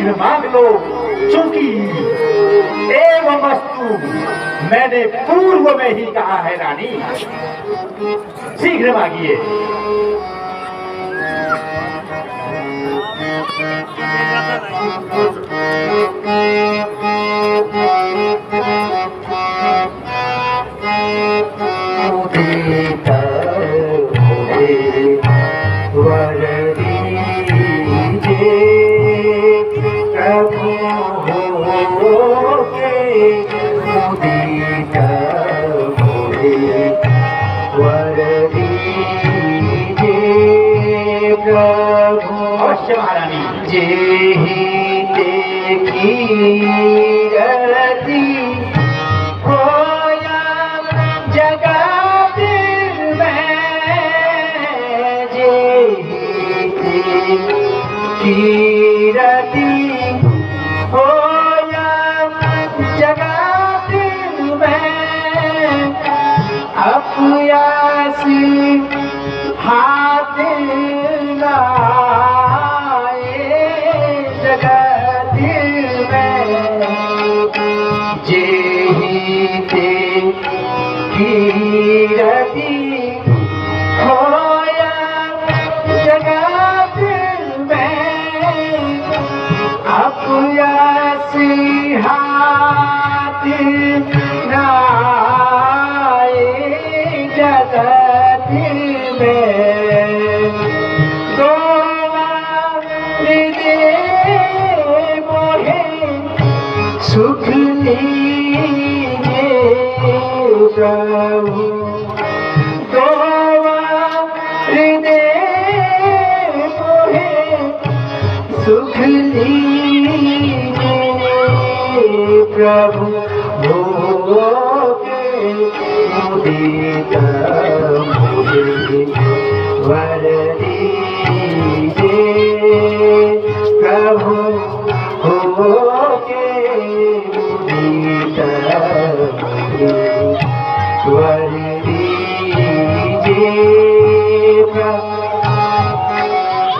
शीघ्र मांग लो, चूंकि एवं वस्तु मैंने पूर्व में ही कहा है रानी। शीघ्र मांगिए। अवश्य महारानी। जे ही देखी रती होया जगत में, जे ही देखी रती होया जगत में, अपयासी हाथ लाए जगत में, जे ही देखी रती होया जगत में, अपयासी हाथ लाए जगत में। सुख लीजिए प्रभु, हृदय मोहे सुख लीजिए प्रभु, भोगे मुदित मुझे वर दीजिए प्रभु,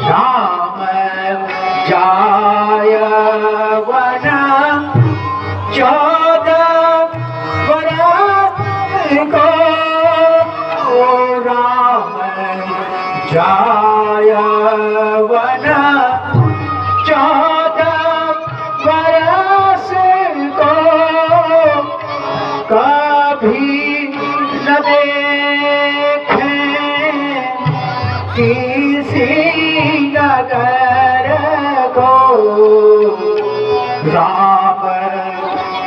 राम जाय वन 14 वर्ष को, राम जाय वन 14 वर्ष को, कभी न देखे किसी नगर को, राम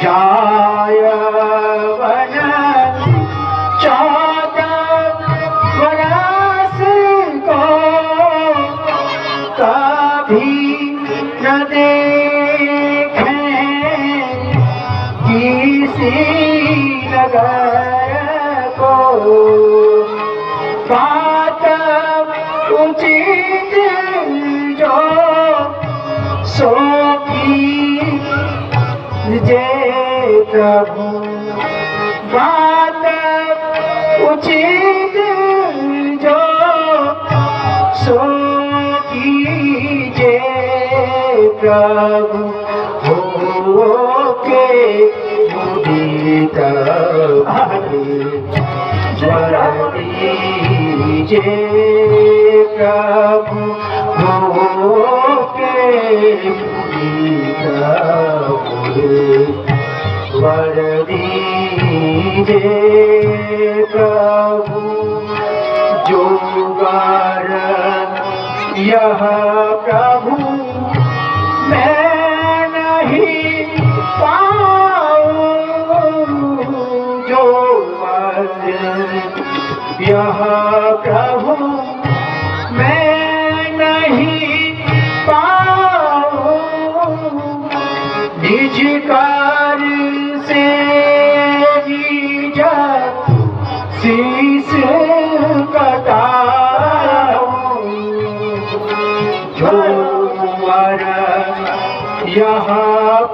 जाय वन 14 वर्ष को, कभी न देखे किसी नगर को, बात उचित जो सो कीजिए प्रभु, बात उचित जो सो कीजिए प्रभु, होके मुदित वर दीजिए प्रभु, होके मुदित वर दीजिए प्रभु, जो वर यह प्रभु मैं नहीं पाऊं, जो वर यह प्रभु मैं नहीं पाऊं, निज कार्य से निज शीश कटाऊं, जो वर यह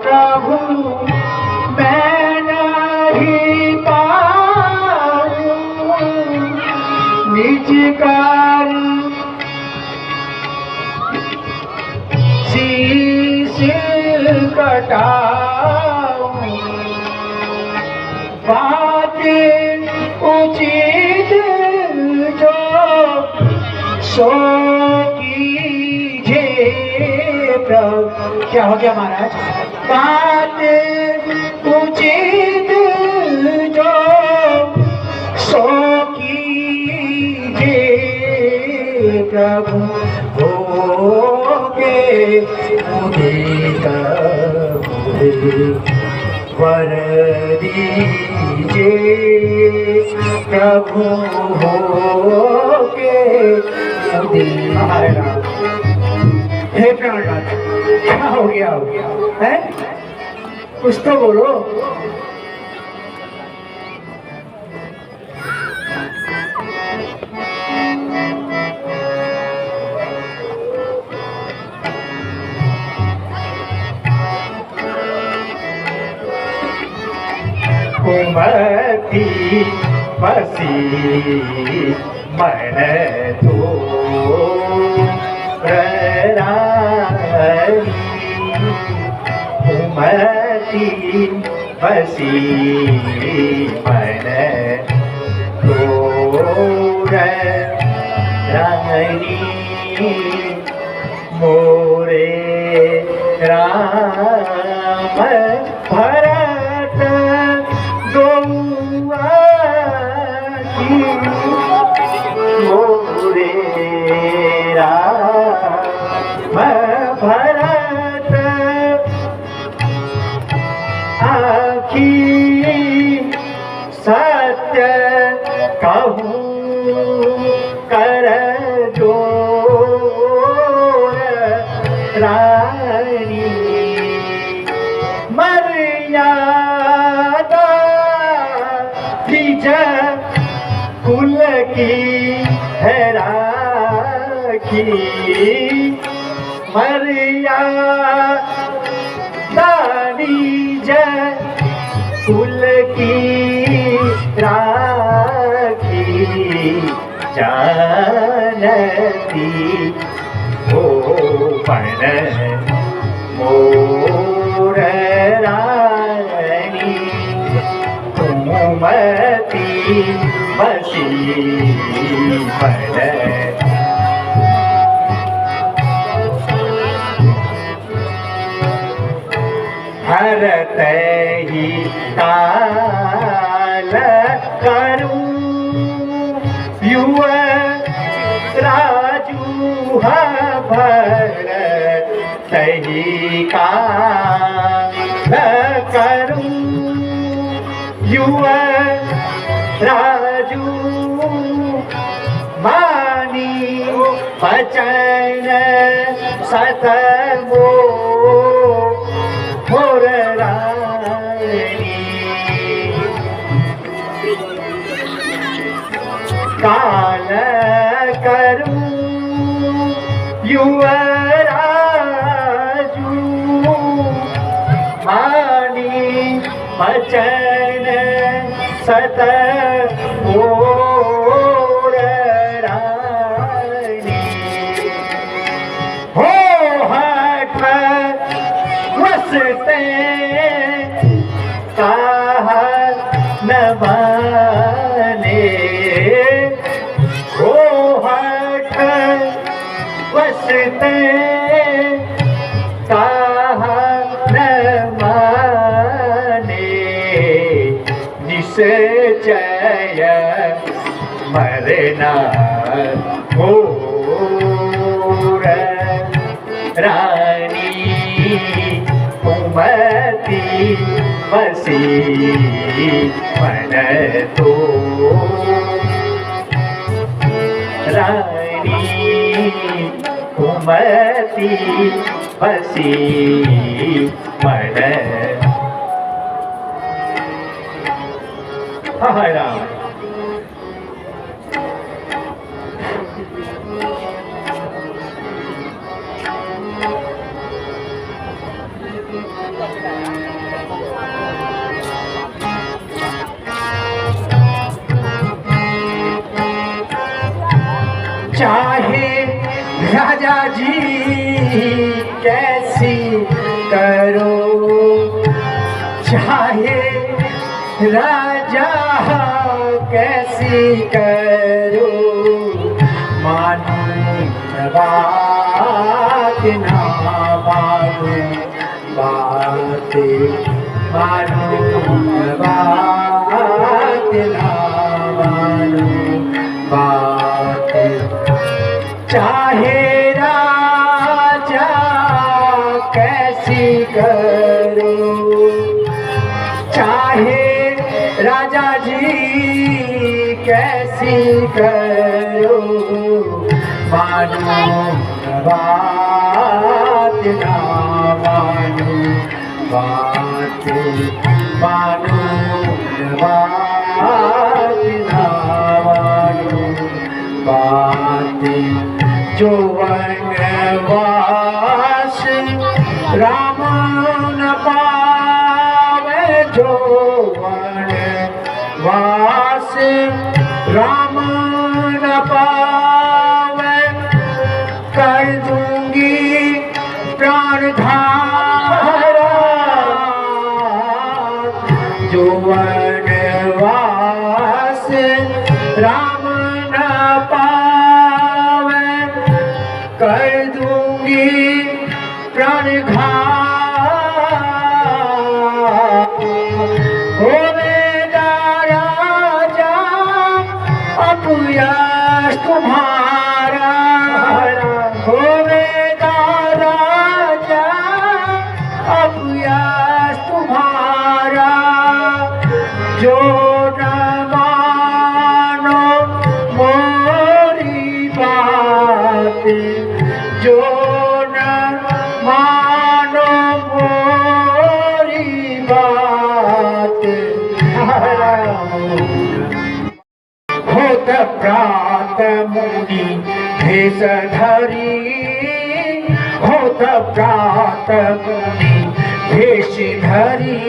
प्रभु मैं नहीं पाऊं, निज कार्य शीश घटाऊं बातें उचित जो सो कीजिए प्रभु। क्या हो गया महाराज? बातें उचित जो सो कीजिए प्रभु, होगे मुझे वर दीजिए प्रभु, होगे मुझे। हे प्राणनाथ, क्या हो गया है? कुछ तो बोलो। कुमति बसी मन तो कुमति बसी मन तो रानी मोरे राम भरत मोरे राम भरत आखी सत्य कहूँ कर जोर रानी मर्यादा कुल की है राखी मर्यादा कुल की राखी जानती हो पण मोर रानी कुमति बसी मन हरत ही काल करूं युव राजू भरत ही काल करूं युव राजू मानी बचन सत मोर रानी काल करूं युवराजू मानी बचन सत मोर रानी हो हठ वसते कहा न माने हो हठ वसते कहा न माने निश्चय मरना मोर रानी कुमति बसी मन तो रानी कुमति बसी मन। हाय राम। चाहे राजा जी कैसी करो चाहे राजा कैसी करो मानो बात ना मानो बात मानो बात ना मानो बात चाहे राजा कैसी करो चाहे राजा जी कैसी करो मानो बात ना मानो बात मानो बात ना मानो बात जो वनवास राम न पावे जो वनवास राम न पावे कर दूंगी प्राण धारा जो वनवास राम न पावे कर दूंगी प्राण होवेगा राजा अपयश तुम्हारा होवेगा राजा अपयश तुम्हारा जो न मानो मोरी बात जो न मानो मोरी बात होत प्रात मुनि भेष धरी होत प्रात मुनि भेष धरी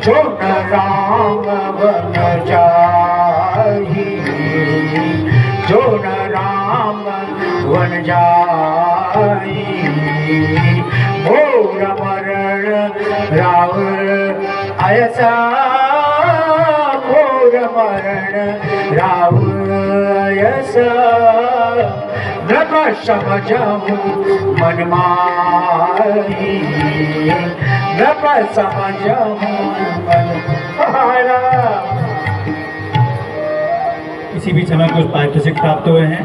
जो न राम वन जाही जो न राम वन जाई मोर मरण रावण ऐसा मोर मरण रावण ऐसा नभ समझहु मन माही नभ समझहु मन मारा। इसी बीच हमें कुछ पारितोषिक प्राप्त हुए हैं।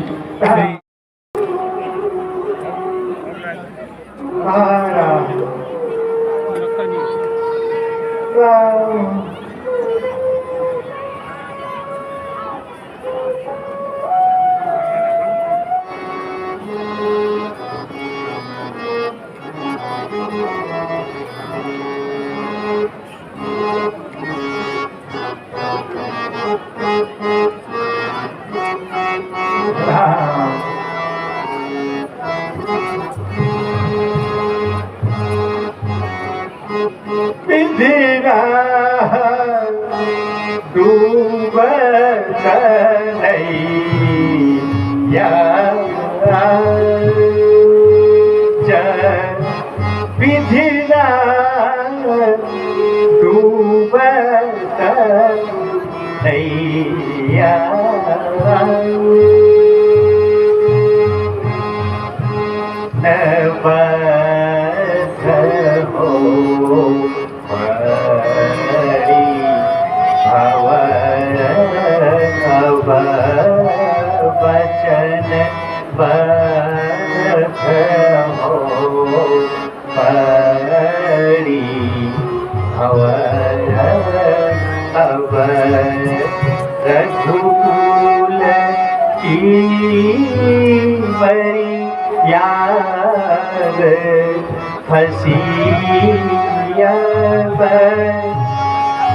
बिंदिरा डूबत नैया बिंदिरा डूबत नैया नबध हो मरी भवर अब वचन बध हो मरी भवर अब रघुकुल की मरी याद फसी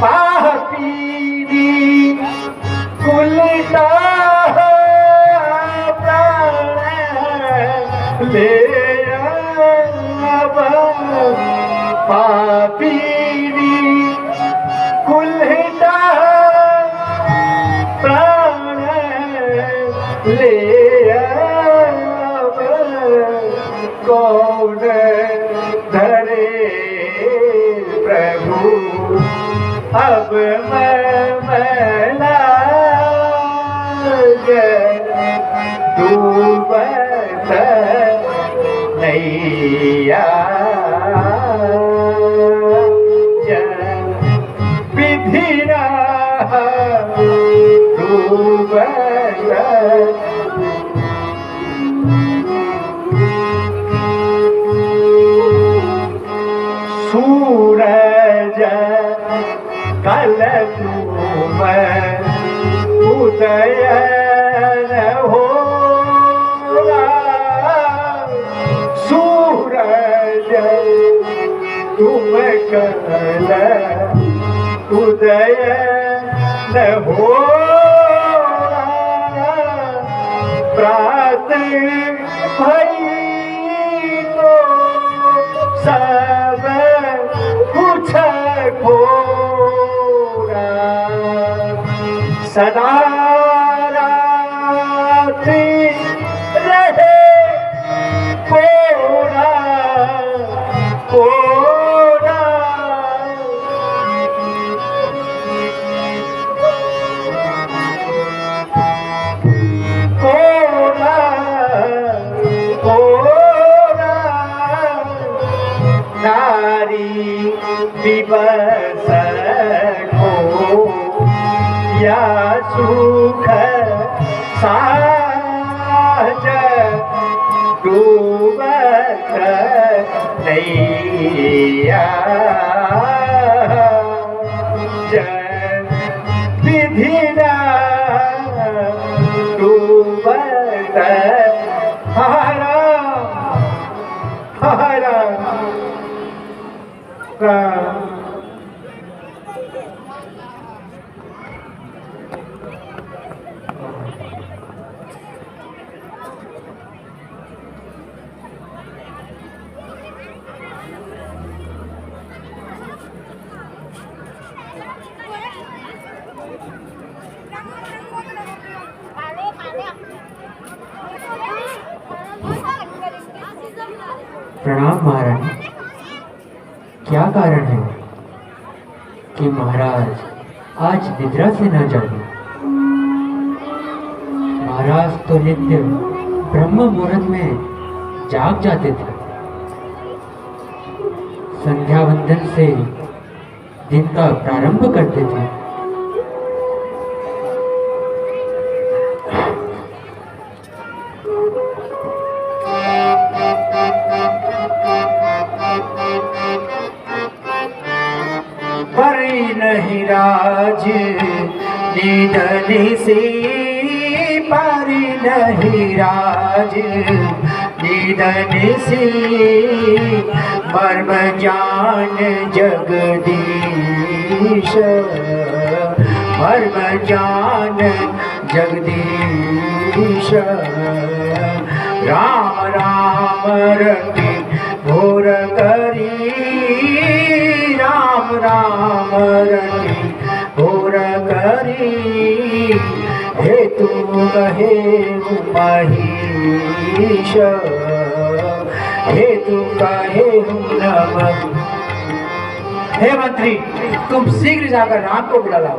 पापीरी कुलता प्राण ले पापीरी कुलता प्राण ले कौन धरे प्रभु अब मैं डूबत नैया विधि डूबत सूरज कल तुम उदय होगा सूरज तुम कल उदय न होगा प्रात भई तो सब कुछ खोरा सदा रात्रि रहे कोरा कोरा कोरा कोरा नारी दिवस को या सुख साज डूबत नैया विधि डूबत हरा हरा प्रणाम महारानी। क्या कारण है कि महाराज आज निद्रा से न जागे? महाराज तो नित्य ब्रह्म मुहूर्त में जाग जाते थे। संध्या वंदन से दिन का प्रारंभ करते थे। नहीं राज निधन से पारी नहीं राज निधन से मर्म जान जगदीश मर्म जान जगदीश राम राम रति घोर करी राम राम रति घोर करी हे तू कहे महीश हे तू कहे नमः। हे मंत्री, तुम शीघ्र जाकर राम को बुला लाओ।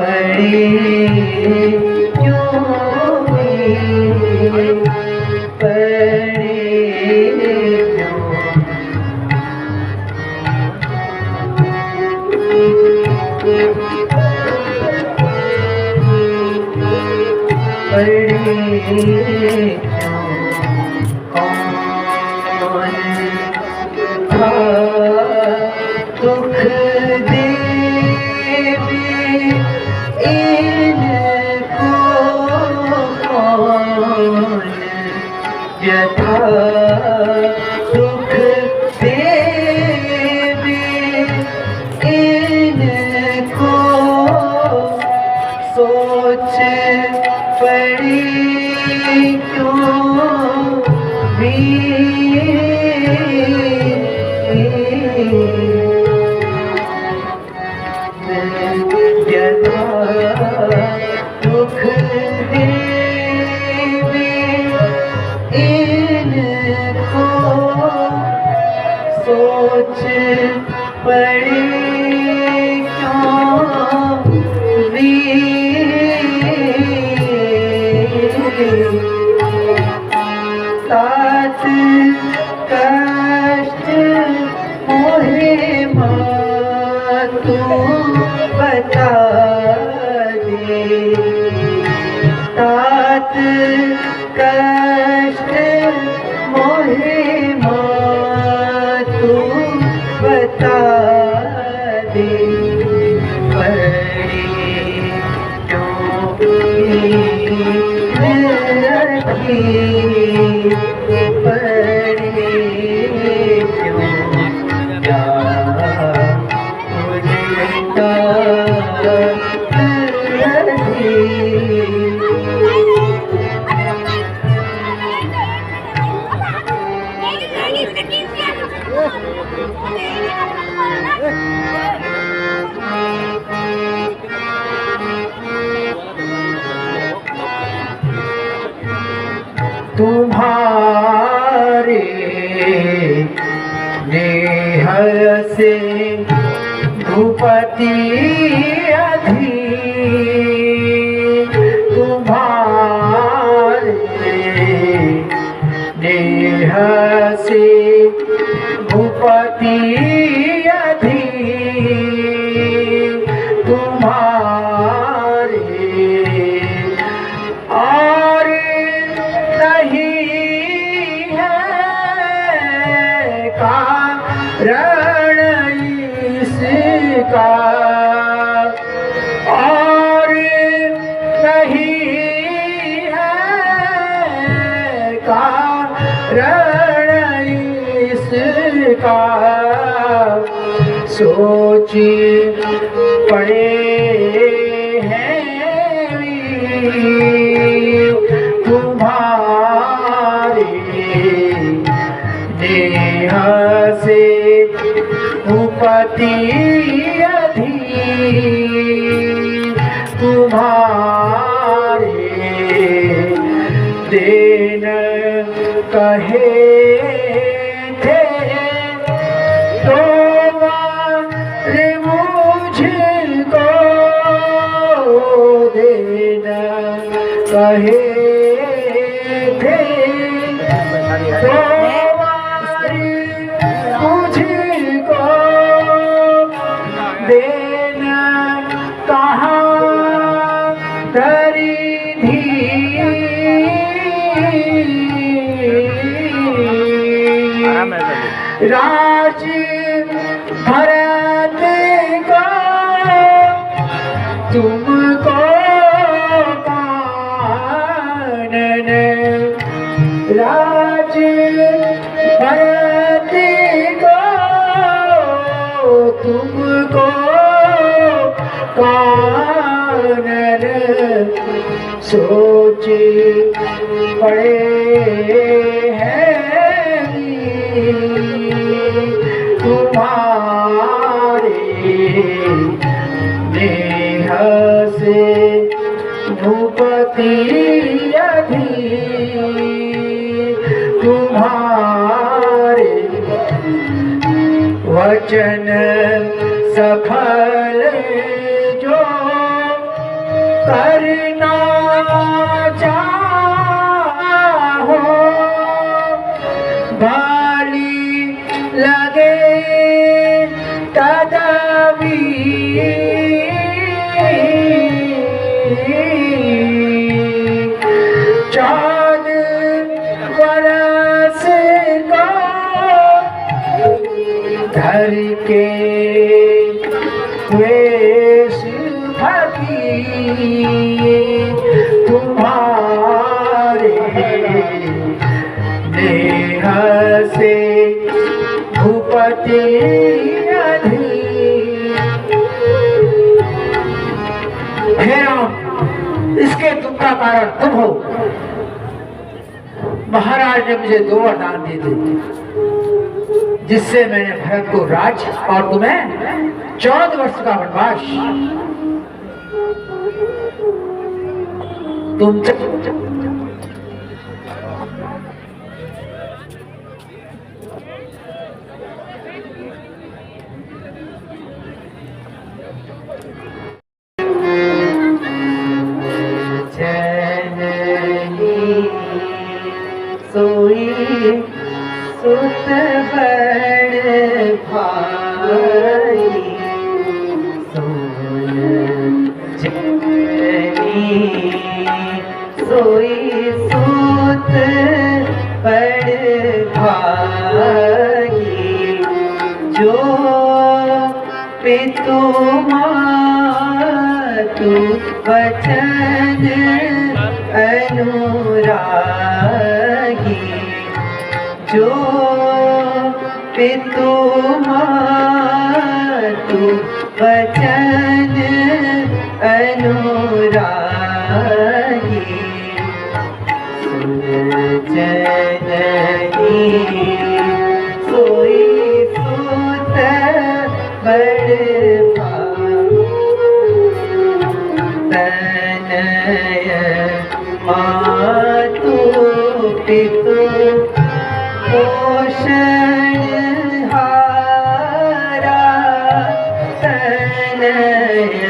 पड़ी क्यों पड़ी क्यों दुख देवी इनको कौन व्यथा दुख देवी इनको सोच पड़ी क्यों भी दुख देवी इनको सोच पड़ी क्यों तात कष्ट मोहे तू बता दे तात कष्ट मोहे तू बता दे पड़ी रखी पड़ी क्यों तुम्हारे नेह से भूपति अधीन तुम्हारे नेह से भूपति अधीन तुम्हारे और नहीं है कारण इसका और नहीं है कारण इसका सोची पड़े हैं तुम्हारे नेह से भूपति अधीन तुम्हारे देन कहे थे तो रे मुझको देना कहे थे तो मुझको देना कहाँ धरी थी राज भरत को तुमको कानन राज भरत को तुमको कानन सोचे पड़े हैं तुम्हारे नेह से भूपति अधीन तुम्हारे वचन सफल जो करना चाहो भाली लगे चाँद बरस का धर के वेश भगी तुम्हारे नेह से भूपति हे राम, इसके दुख का कारण तुम हो। महाराज ने मुझे 2 वरदान दे दिए, जिससे मैंने भरत को राज और तुम्हें 14 वर्ष का वनवास। तुम सोई सुत बड़ भाई सोन जननी सोई सुत बड़ भाई जो पितु मातु वचन अनुरागी जो पितु मातु वचन अनुरागी जननी सोई सुत बड़ तनय मातु पितु पोषण हारा तनय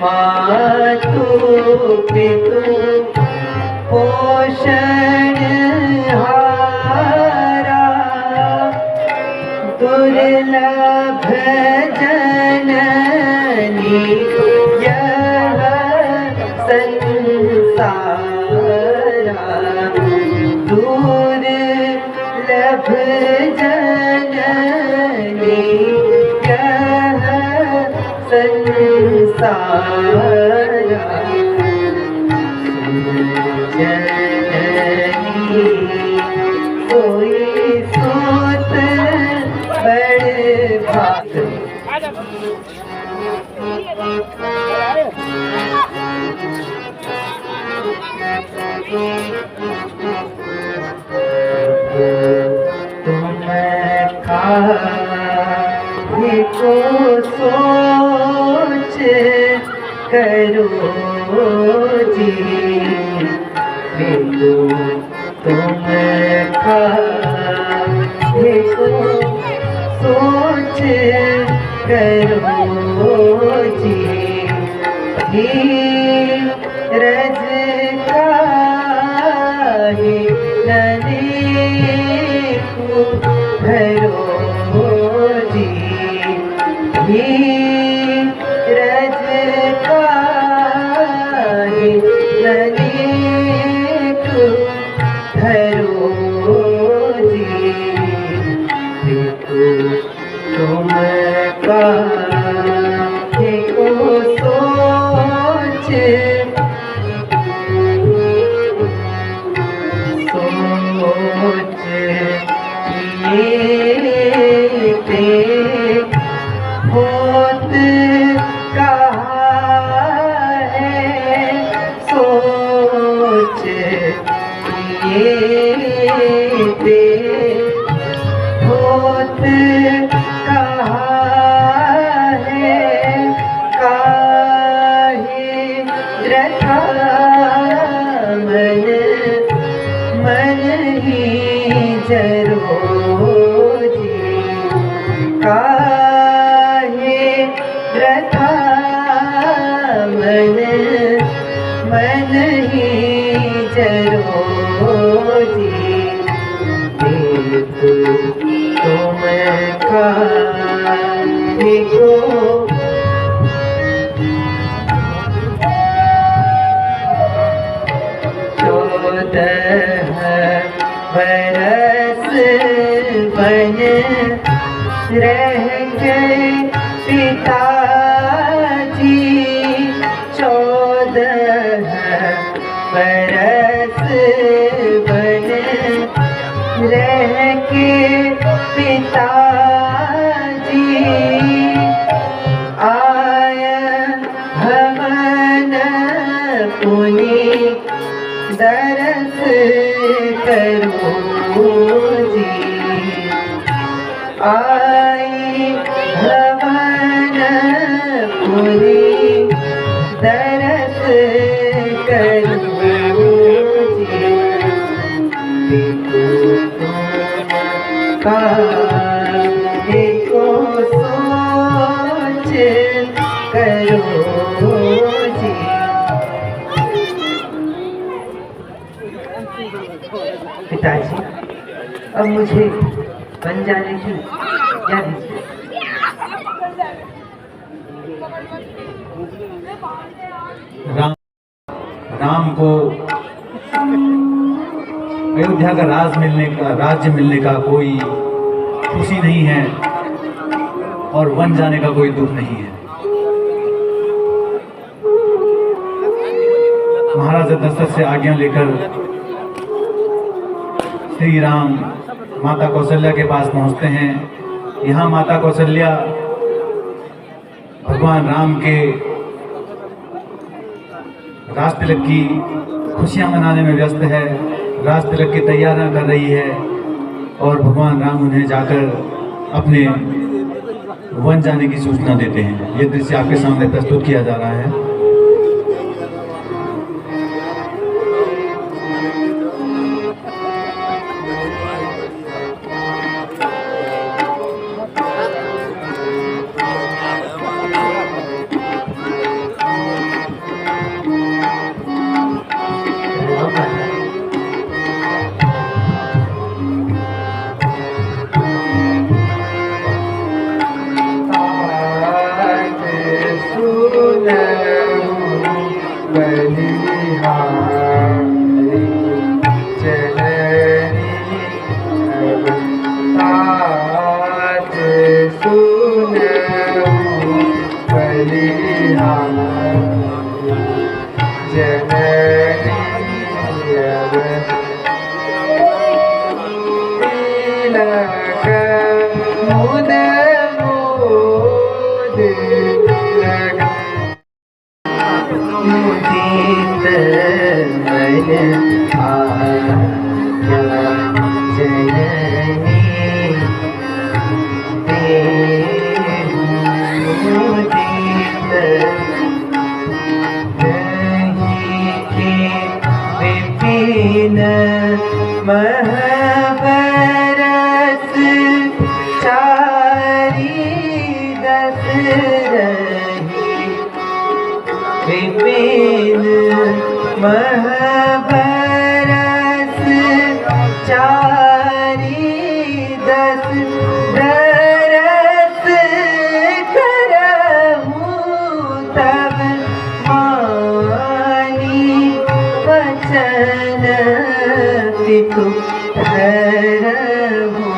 मातु पितु पोषण हारा दुर्लभ जननी यह संसारा दुर्लभ जननी यह संसारा जननी सोई सुत बड़ भाग काहे को सोच करो जी तुम काहे को सोच करो जी रज काहे ननेको भरो जी रज काहे ननेको भरो जी तुम काहे को सोच होत कहाँ है सोच होत कहाँ देखो 14 बरस बन रह गए पिताजी 14 बरस बन रह के पिताजी आया भवन पुनि दरस करो जी आई भवन पुनि दरस करो जी देखो सोच करो जी। पिताजी अब मुझे बन जाने की क्या दीजिए। राम को अयोध्या का राज्य मिलने का कोई खुशी नहीं है और वन जाने का कोई दुख नहीं है। महाराज दशरथ से आज्ञा लेकर श्री राम माता कौशल्या के पास पहुंचते हैं। यहाँ माता कौशल्या भगवान राम के राज तिलक की खुशियां मनाने में व्यस्त है, राज तिलक की तैयारियां कर रही है और भगवान राम उन्हें जाकर अपने वन जाने की सूचना देते हैं। ये दृश्य आपके सामने प्रस्तुत किया जा रहा है। महाबरस चारी दस रही विपिन महाबरस चारी दस दरस करहूँ तब मानी वचन पितु धरहूँ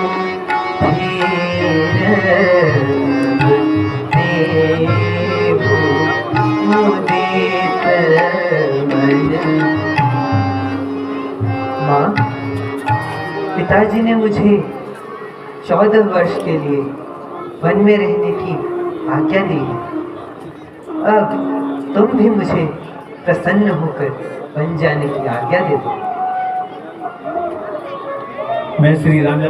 माँ, पिताजी ने मुझे 14 वर्ष के लिए वन में रहने की आज्ञा दी है। अब तुम भी मुझे प्रसन्न होकर वन जाने की आज्ञा दे दो। मैं श्री राम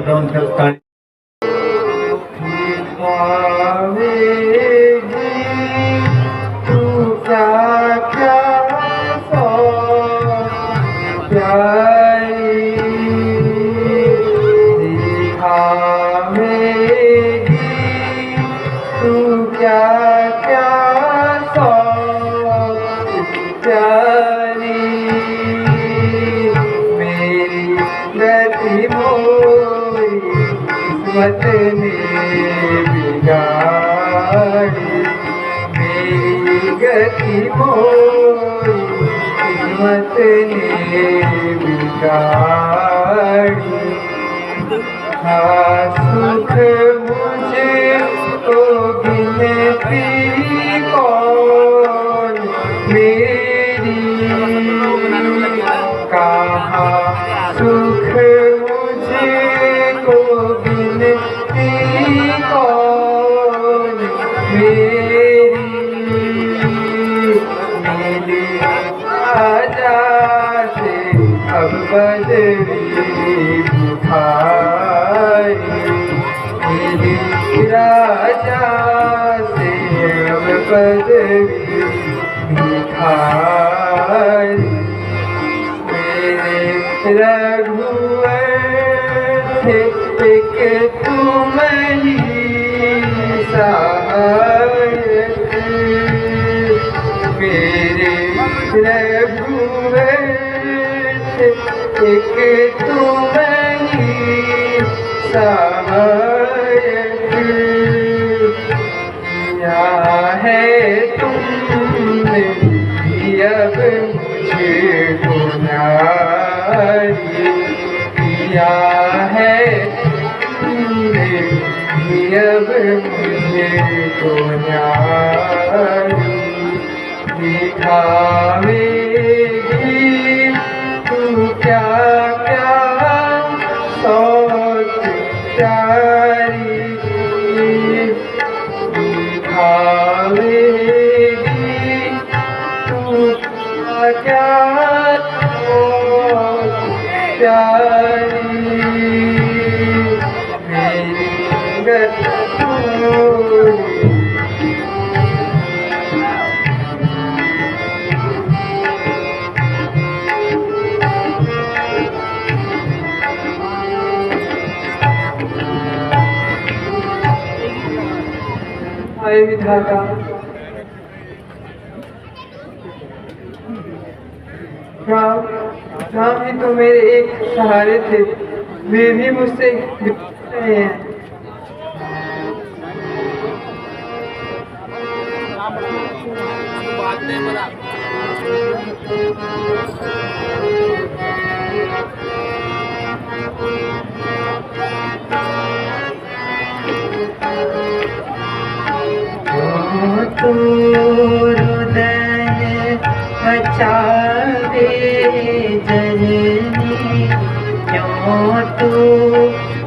तू क्या क्या तू क्या क्या प्यारी मेरी गति मोरी किस्मत ने बिगाड़ी गति मोरी किस्मत ने बिगाड़ी। हाँ सुख मुझे को गिनती कौन मेरी, कहाँ सुख मुझे को गिनती कौन मेरी। मेरे राजा से अब बदली बुखारी, मेरे राजा से अब बदली भिखारी। मेरे रघुवर थे एक तुम ही सहायक, मेरे रघुवर थे एक तुम ही सहायक। किया है तुमने अब मुझे गुनारी, किया है तुमने अब मुझे गुनारी। दिखावेगी तू क्या क्या सोच प्यारी, दिखावेगी तू क्या सोच प्यारी। मेरी गति हाय विधाता, राम ही तो मेरे एक सहारे थे, वे भी मुझसे बिछड़ रहे हैं। तो रुदन मचावे जननी, क्यों तो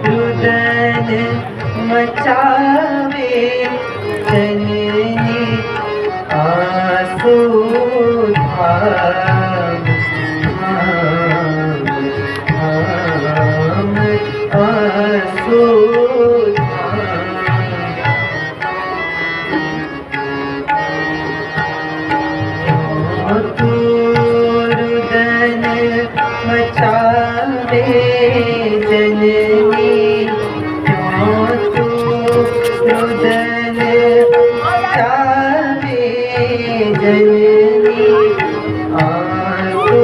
रुदन मचावे जननी। आंसू धाम धाम आंसू मचावे जननी, क्यों तू रुदन मचावे जननी। आंसू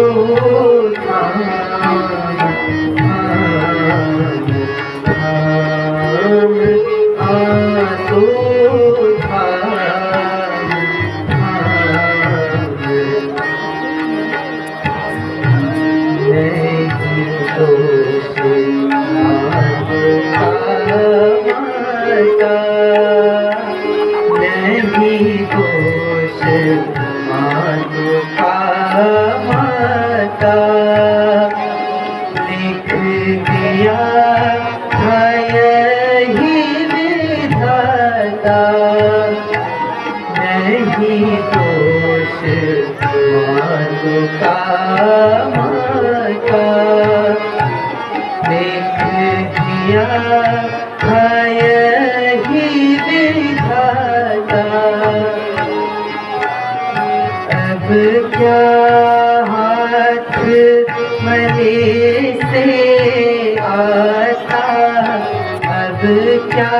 धाम धाम आंसू धाम नहीं दोष माता माता, लिख दिया था यही विधाता। नहीं दोष माता माता, लिख दिया था यही विधाता। अब क्या हाथ मरे से आता, अब क्या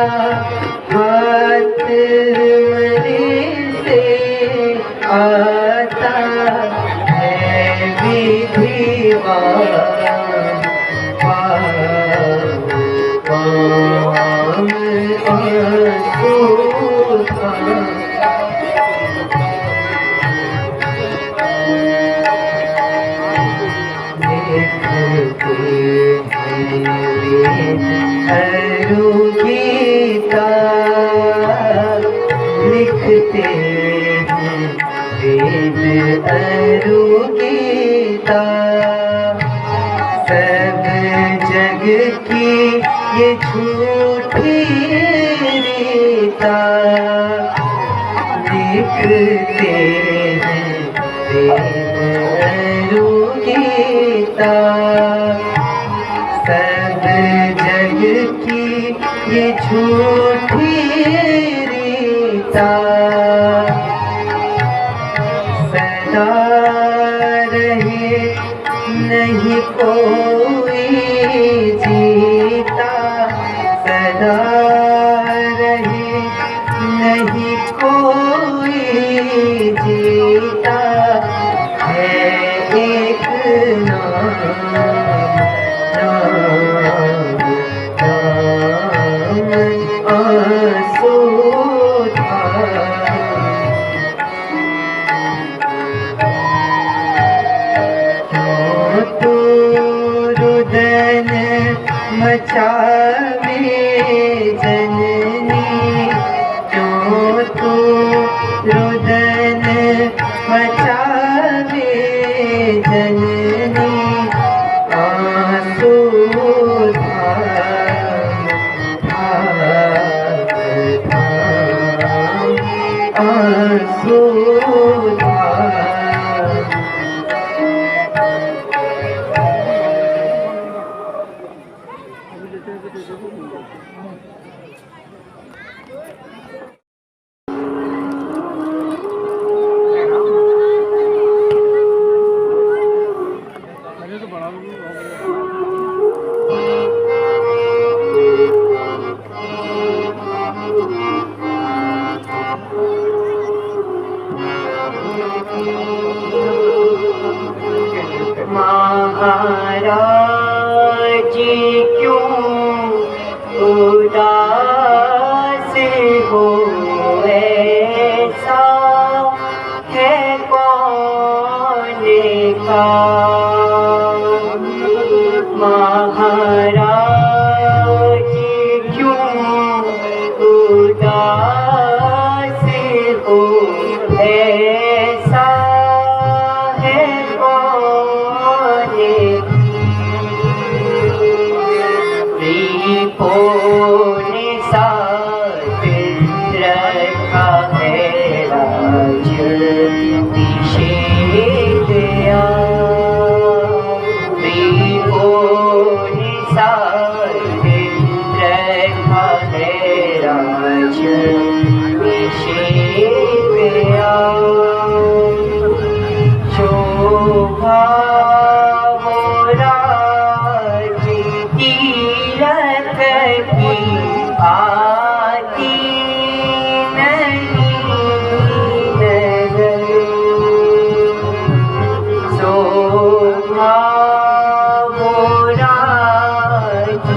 हाथ मरे से आता है विधिवान। पाम आंसू धाम अरु गीता लिखते हैं वेद अरु गीता। सब जग की ये झूठी रीता लिखते हैं वेद अरु गीता। सब जग की ये झूठी रीता सदा रहे नहीं कोई जीता। सदा रहे नहीं कोई जीता। है एक नाम मचावे जननी क्यों तू रुदन मचावे जननी। आंसू आंसू महाराज क्यों उदास हो ऐसा है कौन का। महाराज क्यों उदास हो ऐसा है कौन। ने साथ रखा है राज निषेध ने साथ रखा है राज निषेध शोभा वो राज तीरथ की आती नहीं नजर। शोभा वो राज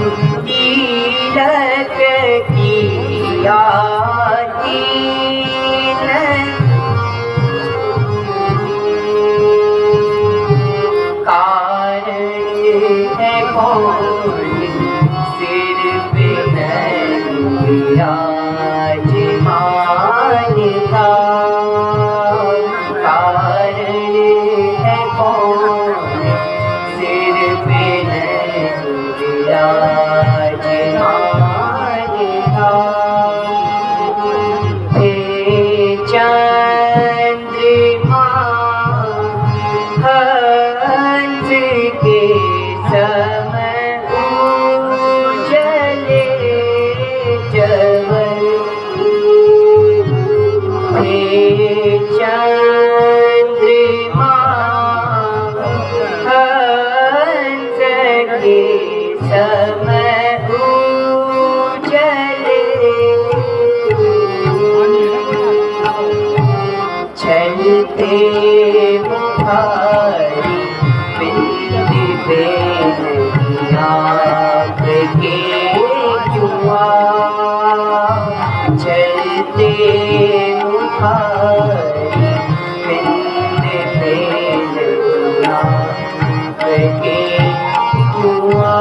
तीरथ की आती नहीं। कारण है कौन सिर पे विराजमान था। कारण है कौन सिर पे विराजमान था। हे चंद्रमा हंस के समय उजले जवन। हे चंद्रमा हंस के समय उजले। चलते मुखारी बिंद बेनियाद के जुआ। चलते मुखारी बिंद बेनियाद के जुआ।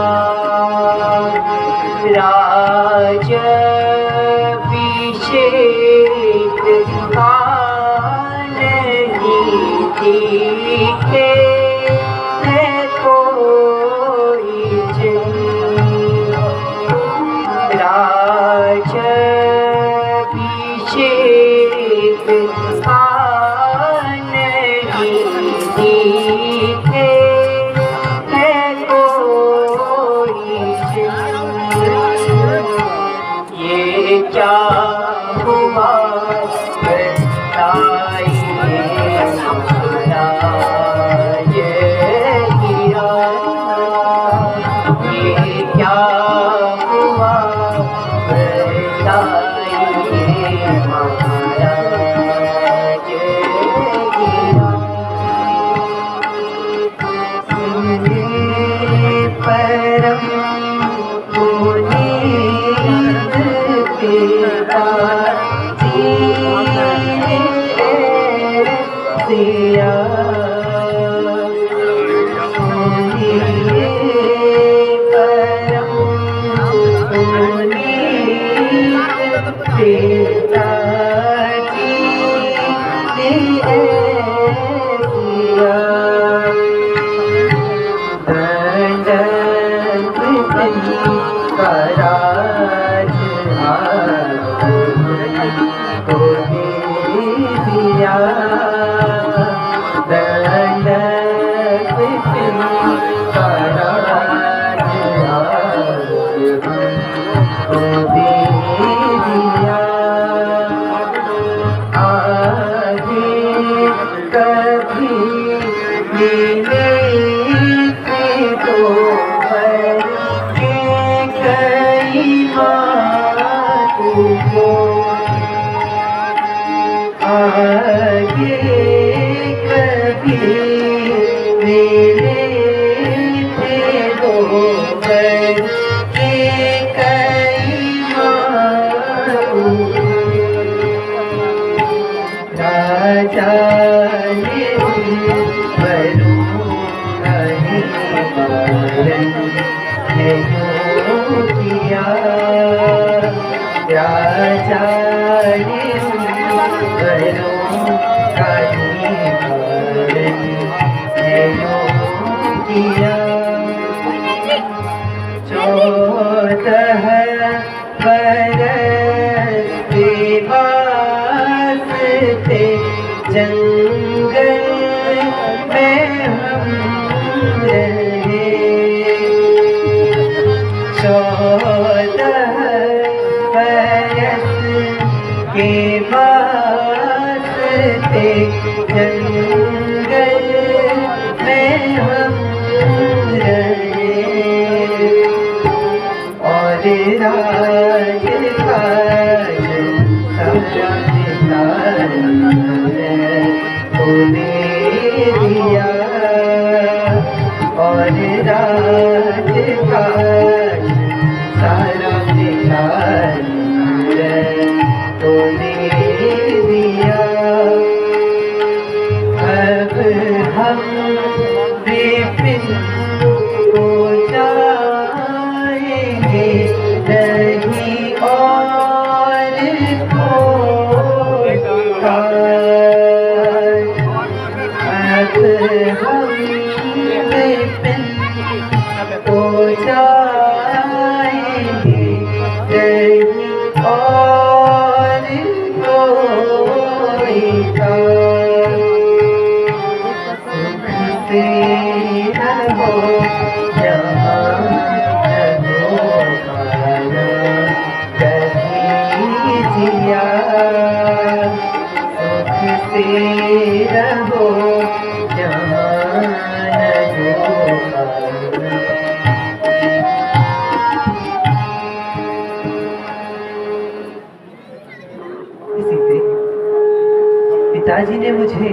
पिताजी ने मुझे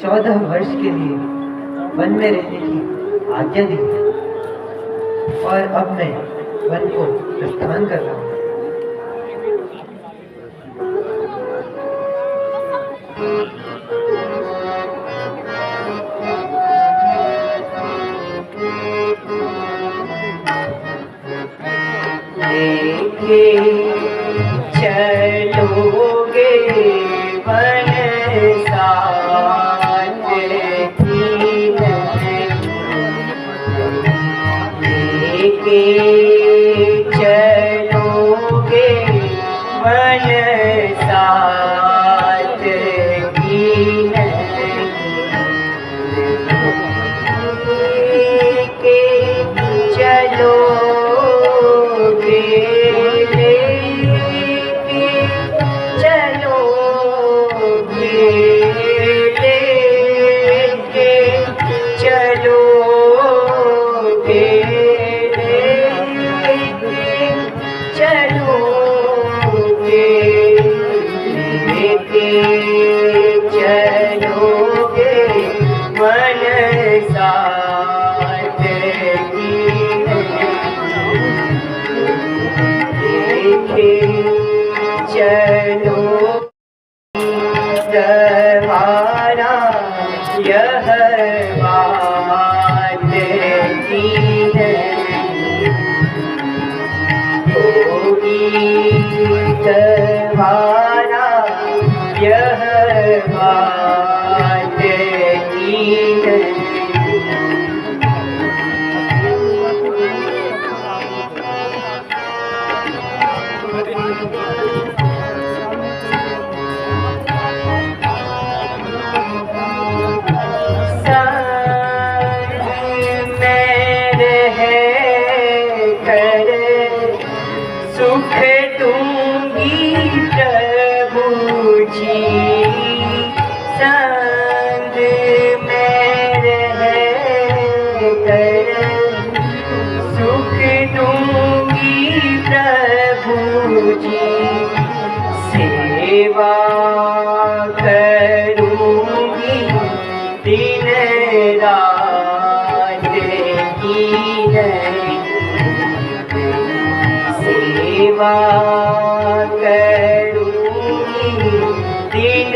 14 वर्ष के लिए वन में रहने की आज्ञा दी और अब मैं वन को प्रस्थान कर रहा हूँ। चलोगे वन साथ लेके चलोगे वन साथ सवारा यह बात की नहीं होगी सवारा यह बात की नहीं सुख दूंगी प्रभु जी संग में रह कर सुख दूंगी प्रभु जी सेवा करूंगी दिन रात की नहीं सेवा करूंगी दिन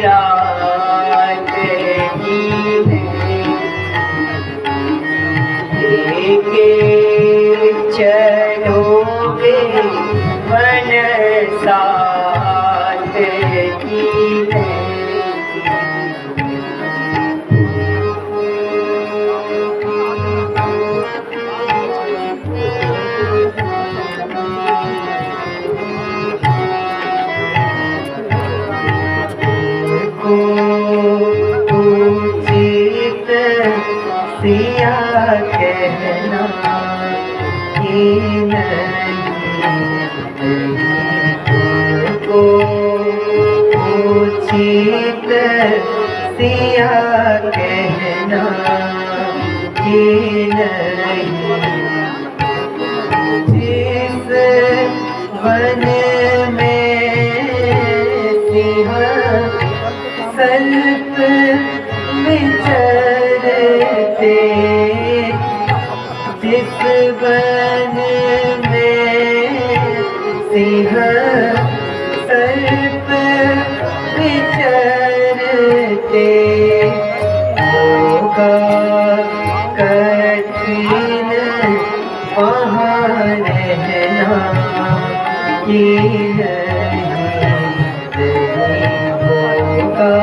रात की लेके चलोगे मन साथ की सिया कहना कि नहीं को उचित सिया कहना कि नहीं जिस वन में सिंह सल्प विचरते जिस वन में सिंह सर्प विचरते होगा कठिन वहाँ रहना कि नहीं होगा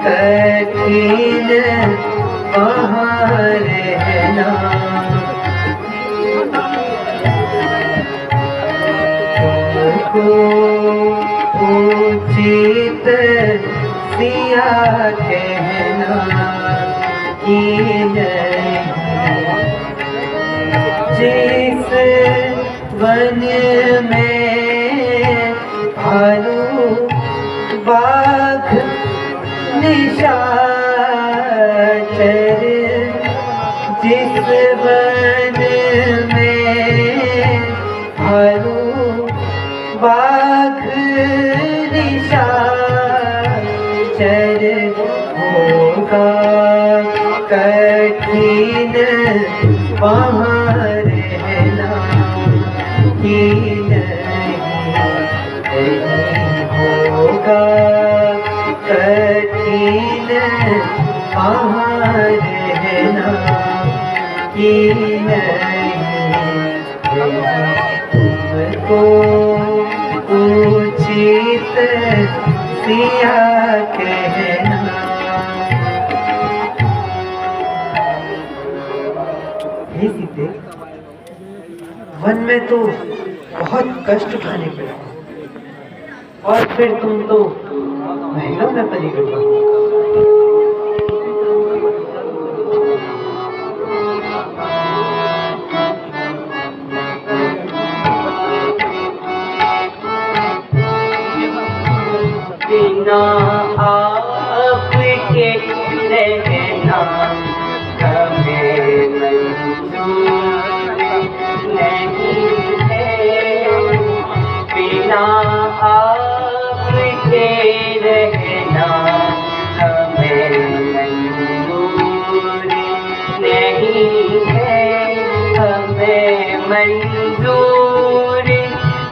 कठिन वहाँ रहना तुमको उचित सिया कहना कि नहीं जिस वन में भालू बाघ निशाचर जिस वन में भालू बाघ निशाचर होगा कठिन वहाँ रहना कि नहीं होगा कठिन वहाँ रहना कि तुमको उचित सिया कहना हे सीते वन में तो बहुत कष्ट उठाने पड़े और फिर तुम तो महलों में पली गई बिना आपके रहना हमें मंजूर नहीं है बिना आपके रहना हमें मंजूर नहीं है हमें मंजूर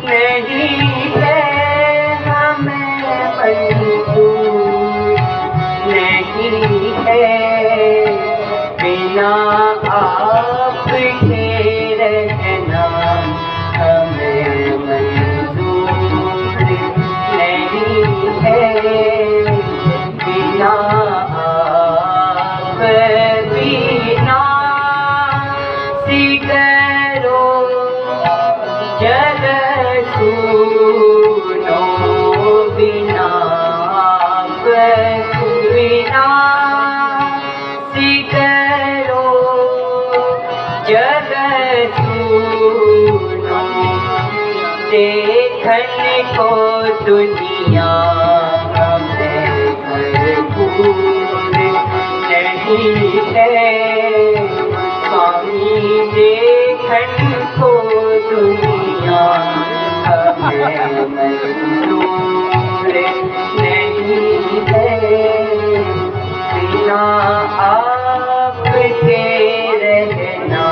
नहीं है हमें मंजूर दुनिया में भरपूर नहीं है। स्वामी देखन को दुनिया हमें मंजूर नहीं है। बिना आपके रहना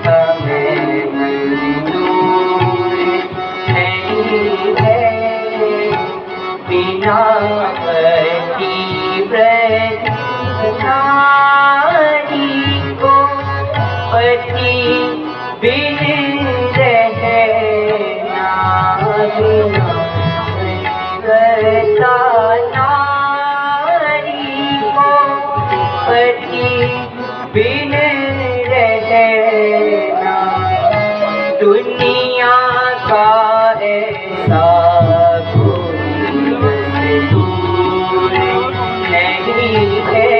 हमें मंजूर नहीं है। बिना पति व्रत नारी को पति बिन रहना। बिना व्रता नारी को पति बिन रहना। दुनिया का ऐसा कोई दूर नहीं है।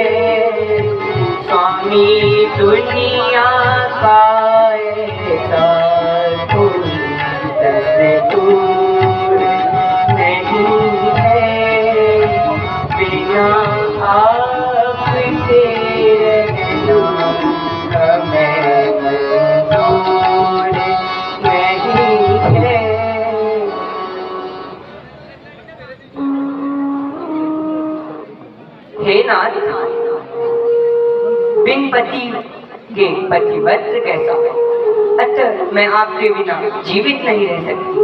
स्वामी दुनिया का ऐसा कोई दूर नहीं है। बिना आपके रहना हमें मंजूर नहीं है। हे नाथ, बिन पति के पतिव्रत कैसा है? अतः मैं आपके बिना जीवित नहीं रह सकती।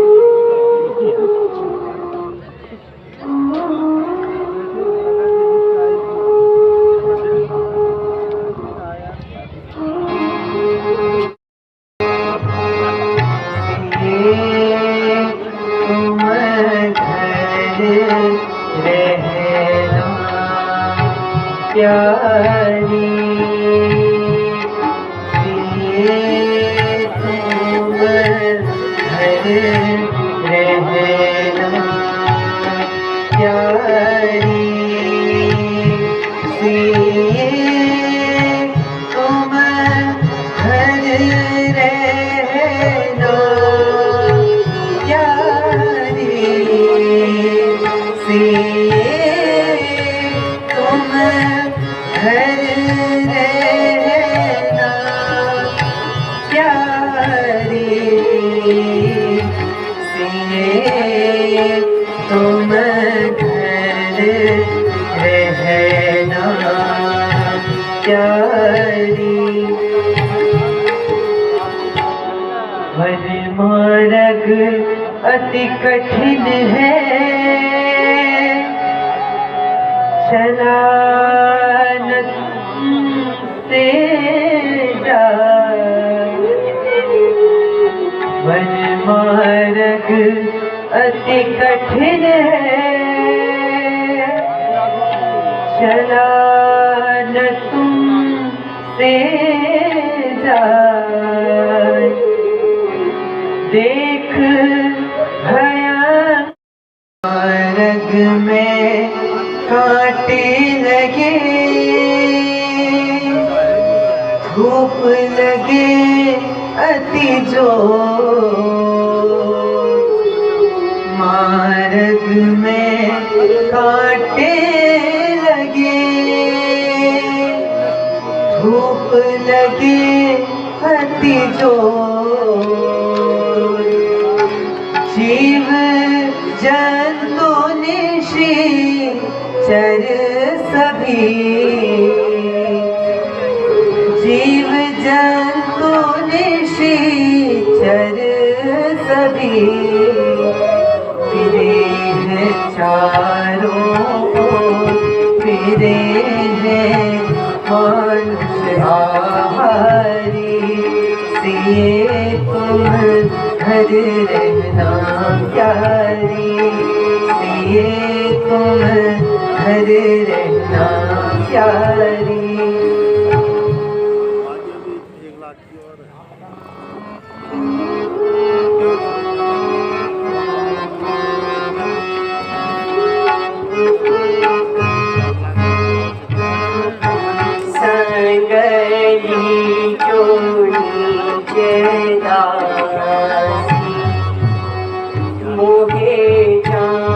प्यारी तुम घर रहना प्यारी तुम घर रहना प्यारी घर रहना प्यारी तुम घर रहना प्यारी। वन मार्ग अति कठिन है चला से वन मार्ग अति कठिन है चला न तुम से जाए। देख भयानक मार्ग में कांटे लगे धूप लगे अति जोर। मार्ग में कांटे लगे धूप लगे अति जोर। जीव जंतु निशाचर सभी जीव जंतु निशाचर सभी फिरे हैं चारों ओर फिरे हैं मांसाहारी। सिए तुम घर रहना प्यारी सिए तुम घर रहना प्यारी। मोहे जान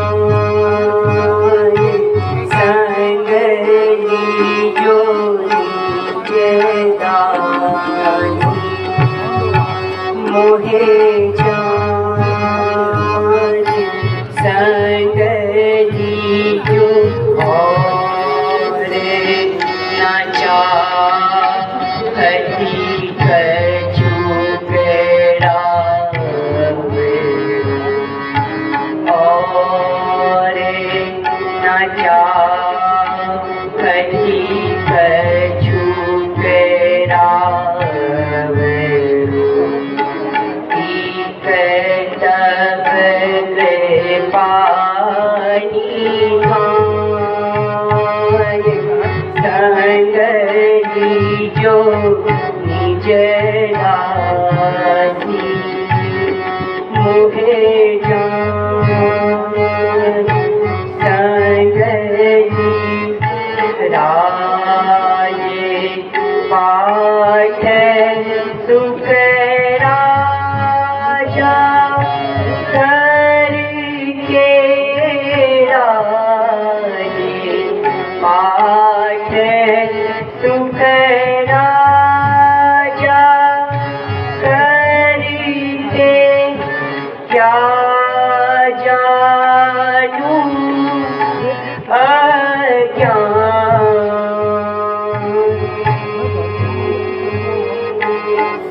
कही कछु करावे तब पानी संगली जो निज दासी मुहे संगली राजे पाठ सुख राजा करके राजे पाठ सुख राजा करके क्या जानू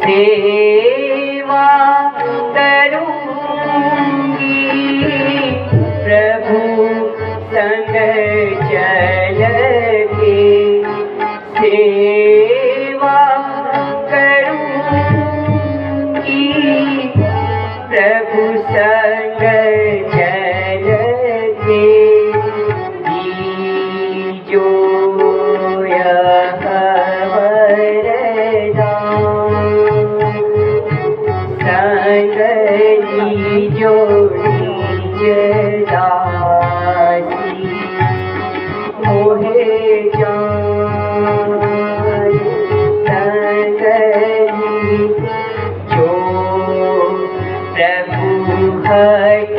सेवा करूंगी प्रभु संग चल के सेवा करूंगी प्रभु संग चल के जो संगली जोड़ी जदासी मोहे जान संगली जो प्रभु हट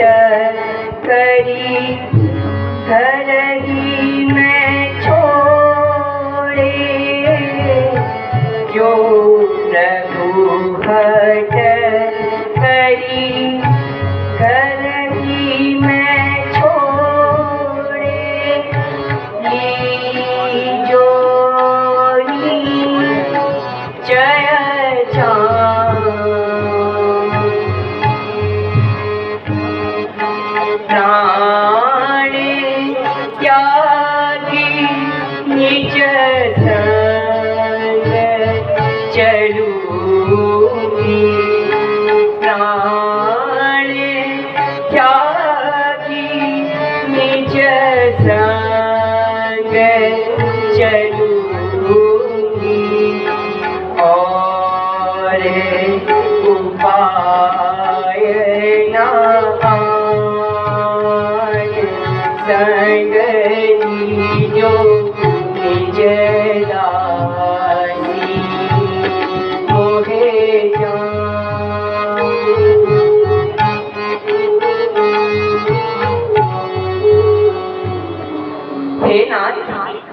करी घर ही में छोड़े जो प्रभु हट करी घर ही में छोड़े जो जय प्राण त्यागी निज संग चलूंगी प्राण त्यागी निज संग चलूंगी और उपाय ना संगली जो निज दासी मोहे हे नाथ,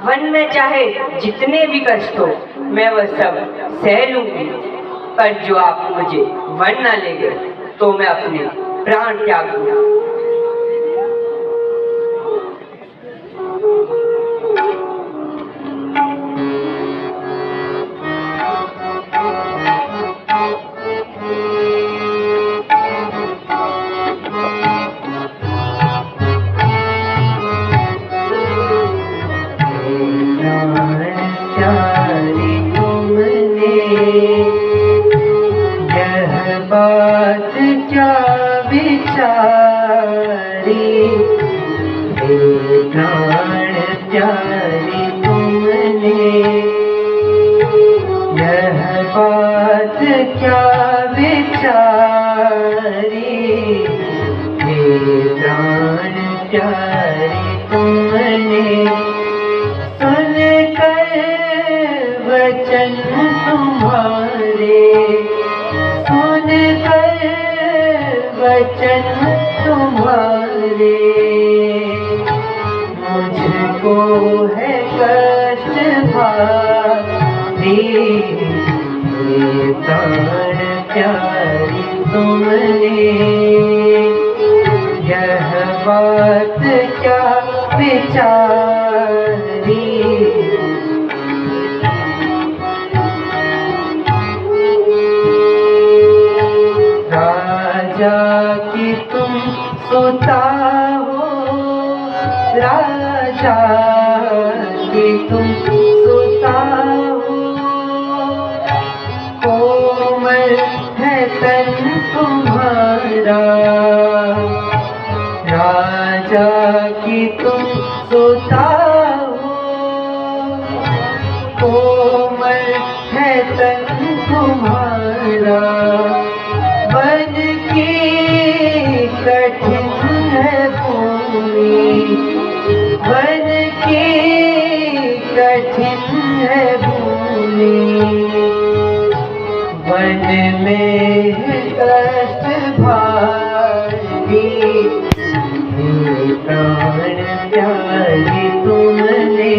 वन में चाहे जितने भी कष्ट हो मैं वह सब सह लूंगी, पर जो आप मुझे वन न ले गए तो मैं अपने प्राण त्याग दूंगा। बात क्या विचारी प्राण प्यारी तुमने यह बात क्या विचारी प्राण प्यारी तुमने सुन कर वचन तुम्हारे सुन कर वचन तुम्हारे मुझको है कष्ट भारी प्राण प्यारी तुमने यह बात क्या विचारी राजा की तुम सुता हो राजा के तुम सुता हो, कोमल है तन तुम्हारा, राजा की तुम सुता हो, कोमल है तन तुम्हारा, बन की कठिन है भूमि, बन की कठिन है भूमि, वन में कष्ट भारी, प्राण प्यारी तुमने,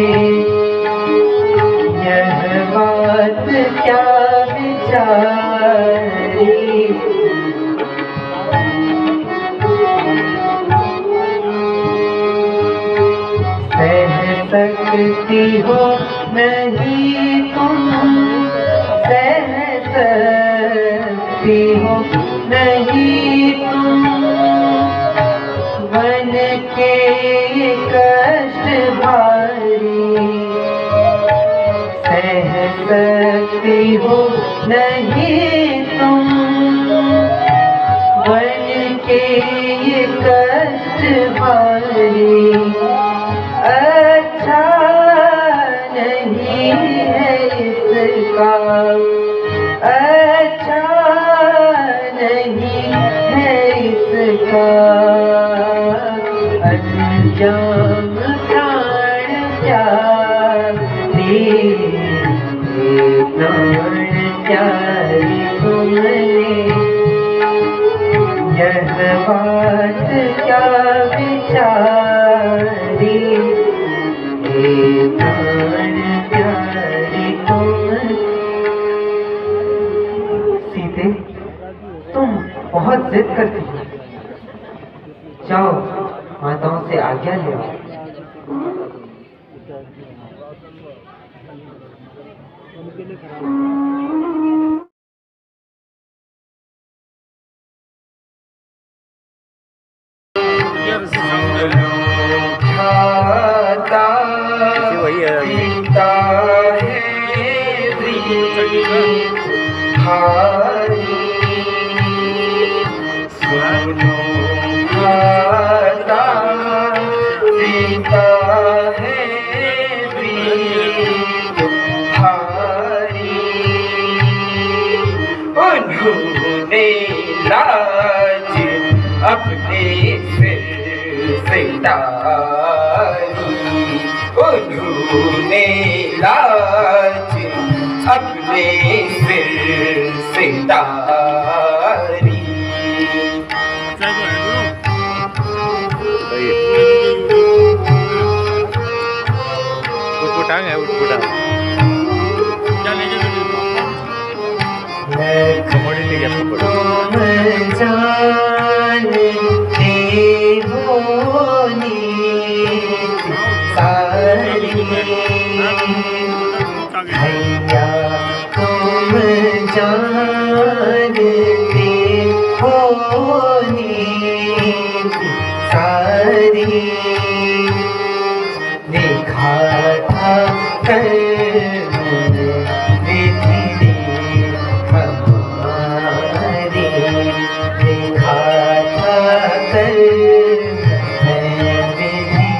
यह बात क्या विचारी, सकती हो नहीं तुम, सह सकती हो नहीं तुम, बन के कष्ट भारी, सह सकती हो नहीं तुम, बन के कष्ट भारी, अच्छा नहीं है इसका, अच्छा नहीं है इसका, अंजाम प्राण प्यारी, प्राण प्यारी तुमने, यह बात क्या विचारी, प्राण प्यारी तुम। सीते, तुम बहुत जिद करती हो, जाओ माताओं से आज्ञा ले आओ। अपने सिर से तारी, उन्होंने लाज अपने सिर से तारी, उठपुटांग है उठपुटांग कमोडी ले गया भैया तुम जानते हो नीति सारी, देखा था कर्म विधि हमारी, देखा था कर्म विधि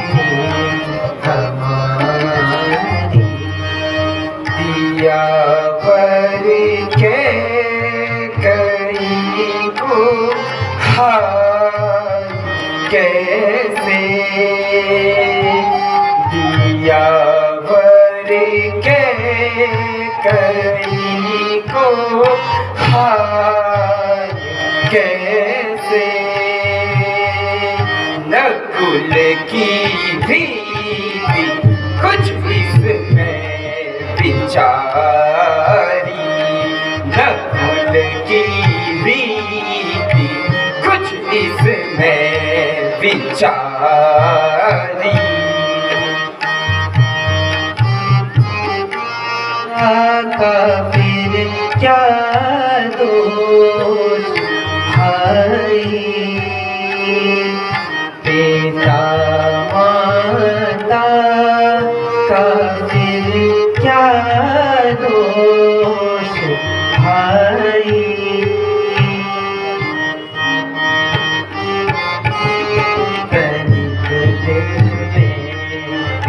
हमारी, दिया पर के कई को हार कैसे, दिया पर के कई को हार कैसे, नकुल की भीति कुछ इसमें विचारी, नकुल की भीति कुछ इसमें विचारी, का फिर क्या दोष भाई, पिता माँ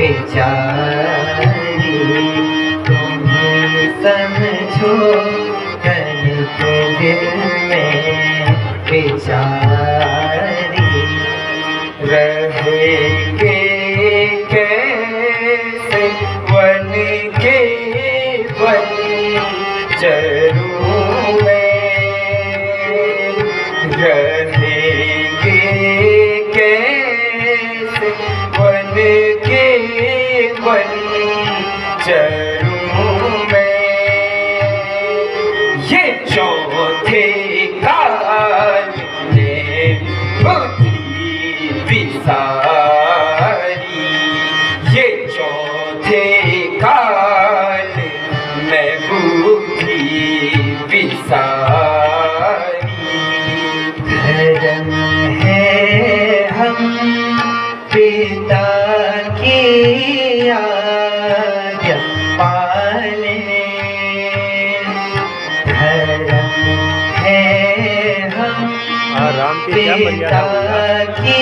बेचारी, तुम ही समझो तड़प दिल में बेचारी। रहेंगे कैसे वन के चरूं में, रहेंगे कैसे वन के चरूं में। ये चौथे काल में बुद्धि विसारी, ये चौथे काल में बुद्धि विसारी। धर्म है हम पिता की आज्ञा पालें, धर्म है हम राम की क्या पिता मर्यादा की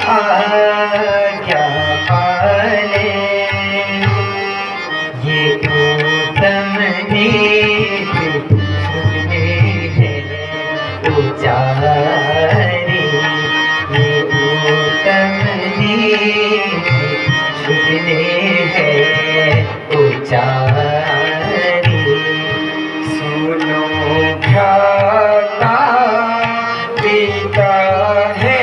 आज्ञा पालें। ये उत्तम नीति है उचारी, ये उत्तम नीति है उचारी। सुनो भ्राता पिता है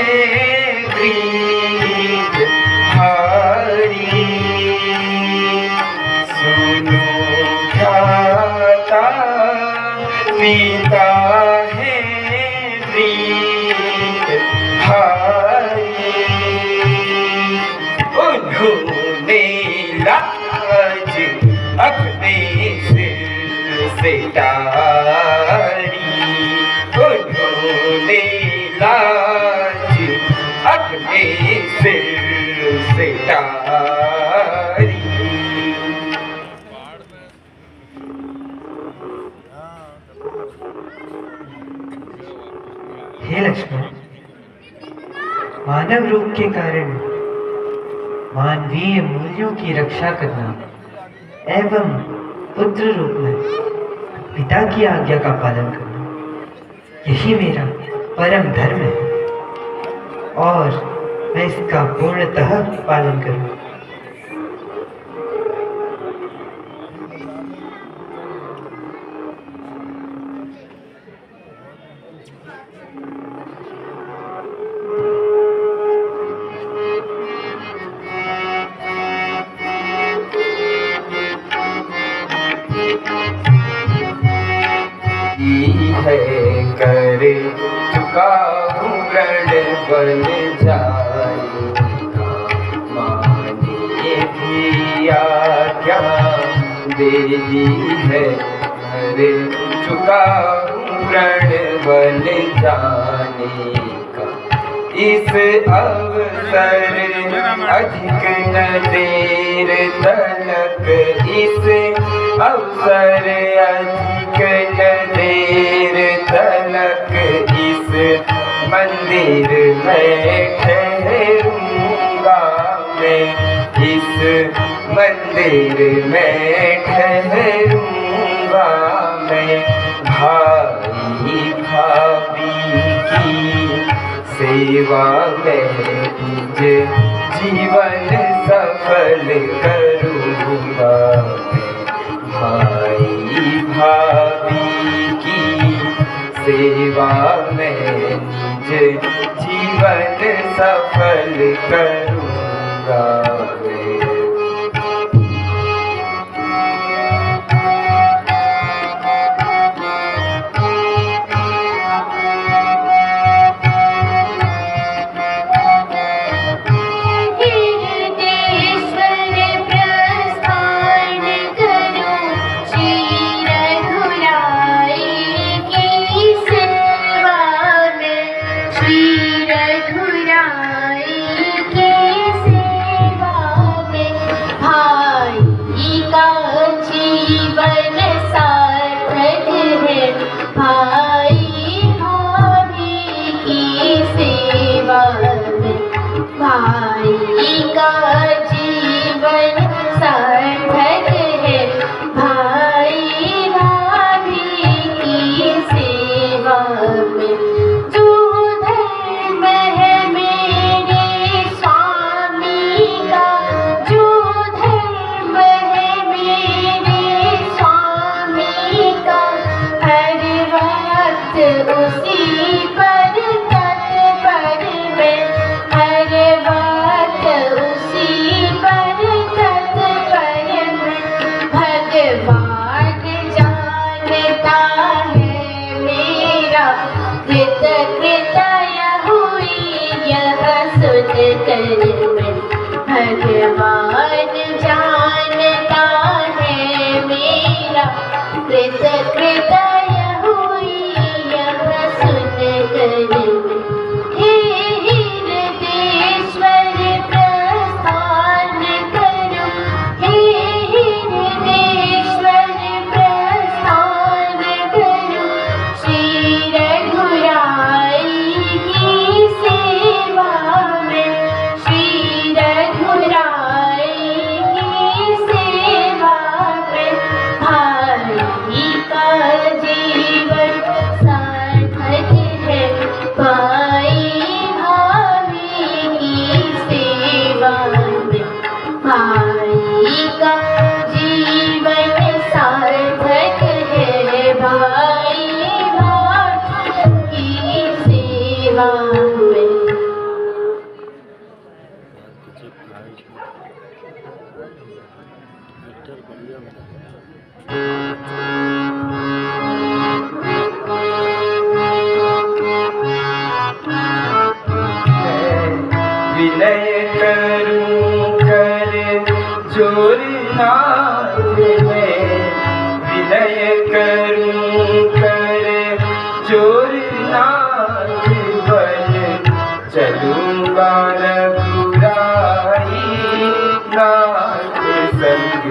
वृद्ध भारी, सुनो भ्राता पिता है वृद्ध भारी। उन्होंने लाज अपने सिर से तारी, उन्होंने लाज अपने सिर से तारी। हे लक्ष्मण, मानव रूप के कारण मानवीय मूल्यों की रक्षा करना एवं पुत्र रूप में पिता की आज्ञा का पालन करना, यही मेरा परम धर्म है और मैं इसका पूर्णतः पालन करूंगा। है करे चुका हूँ रण बन जाएगा, मानिए भी आज्ञा दे दी है। करे चुका हूँ रण बन जाने का, इस अवसर अधिक न देर तलक, इस अवसर अधिक न देर तलक, इस मंदिर में ठहरूंगा मैं, इस मंदिर में ठहरूंगा मैं। भाई भाभी की सेवा में निज जीवन सफल करूँगा मैं। भाई भाभी की सेवा में निज जीवन सफल करूँगा मैं। श्री रघुराई की सेवा भगवान जानता है मेरा कृत कृतय हुई यह सुन कर हे हृदयेश्वर प्रस्थान करो हे हृदयेश्वर प्रस्थान करो श्री रघुराई की सेवा में श्री रघुराई की सेवा में भाई का जीवन सार्थक है भाई भाभी की सेवा में भाई का जीवन सार्थक है भाई भाभी की सेवा में। विनय करूं कर जोर नाथ में विनय करूं कर जोर नाथ बन चलूंगा रघुराई नाथ संग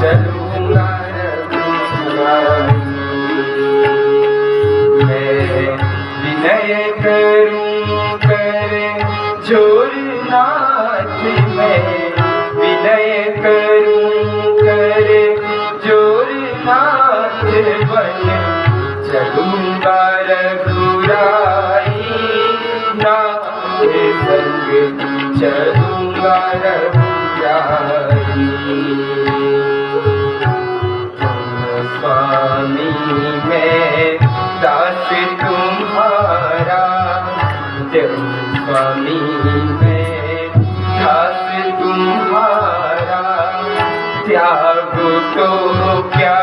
चलूंगा रघुराई मैं विनय करूं कर जोर नाथ में विनय करूं कर जोर नाथ बन चलूंगा रघुराई नाथ संग चलूंगा रघुराई स्वामी मैं दास तुम्हारा जब स्वामी मैं दास तुम्हारा त्याग तो क्या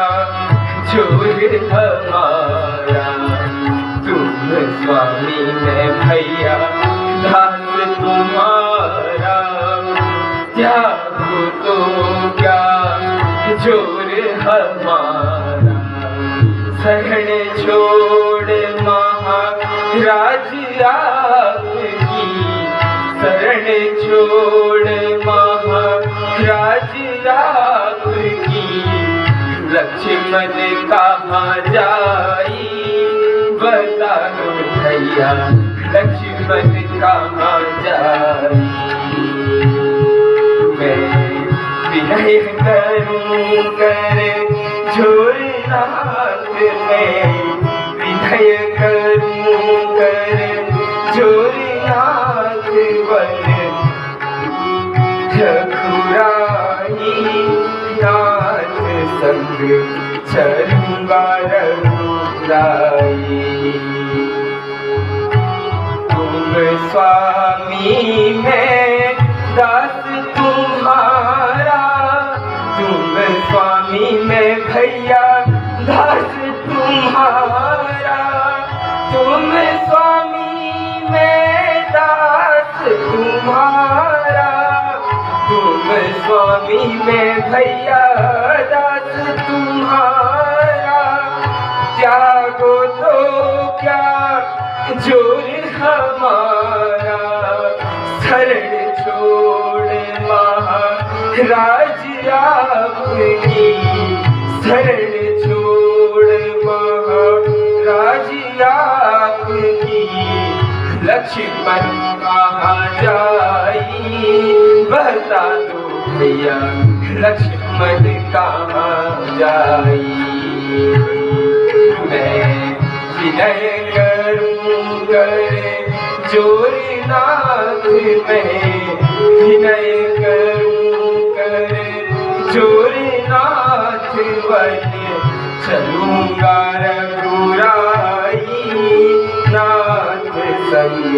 जोर हमारा तुम स्वामी मैं भैया दास तुम्हारा त्याग तो क्या जोर हमारा शरण छोड़ महाराज आपकी शरण छोड़ महाराज आपकी लक्ष्मण कहाँ जाई बता दो भैया लक्ष्मण कहाँ जाई मैं विनय करूं कर जोर नाथ में विनय करूं कर जोर नाथ बन रघुराई नाथ संग चलूंगा रघुराई तुम स्वामी मैं दास तुम्हारा तुम स्वामी मैं भैया दास तुम्हारा तुम स्वामी मैं दास तुम्हारा तुम स्वामी मैं भैया दास तुम्हारा त्यागो तो क्या जोर हमारा शरण छोड़ महाराज आपकी शरण छोड़ महाराज आपकी लक्ष्मण कहाँ जाई बता दो भैया लक्ष्मण कहाँ जाई मैं विनय करूं कर जोर नाथ में विनय करूं कर जोर नाथ बन चलूंगा रघुराई नाथ संग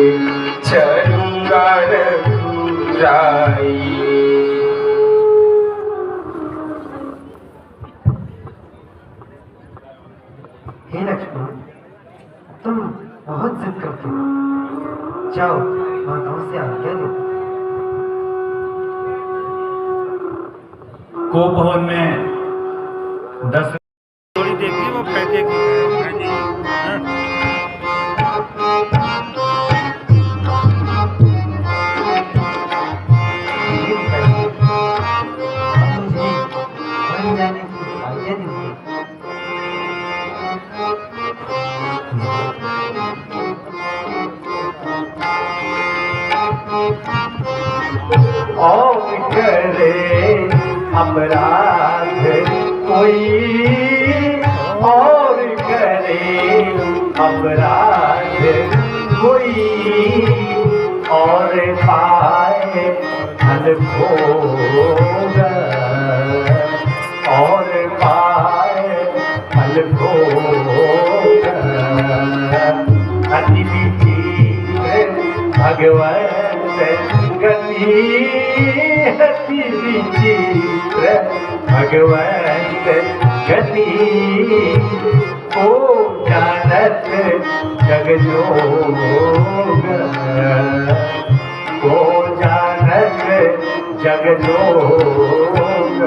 चलूंगा रघुराई। हे लक्ष्मण, तुम बहुत जिद करते हो, जाओ माताओं से आज्ञा लो। को भवन में 10 थोड़ी देखिए वो फेंकेगी। हाँ जी, हाँ। वन जाने की आज्ञा दीजिए। और करे अपराध कोई, और करे अपराध कोई, और पाए धन भोग, और पाए फल भोग। अति विचित्र भगवत गति, अति विचित्र भगवत गति, को जानत जग जोग, को जानत जग जोग।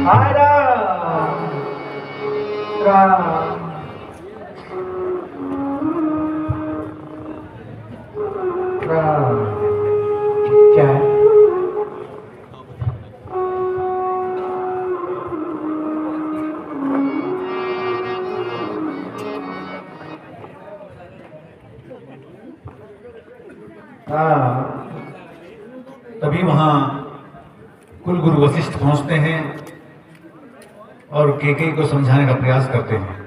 हरा राम राम। क्या है? तभी वहां कुलगुरु वशिष्ठ पहुंचते हैं और केकई को समझाने का प्रयास करते हैं।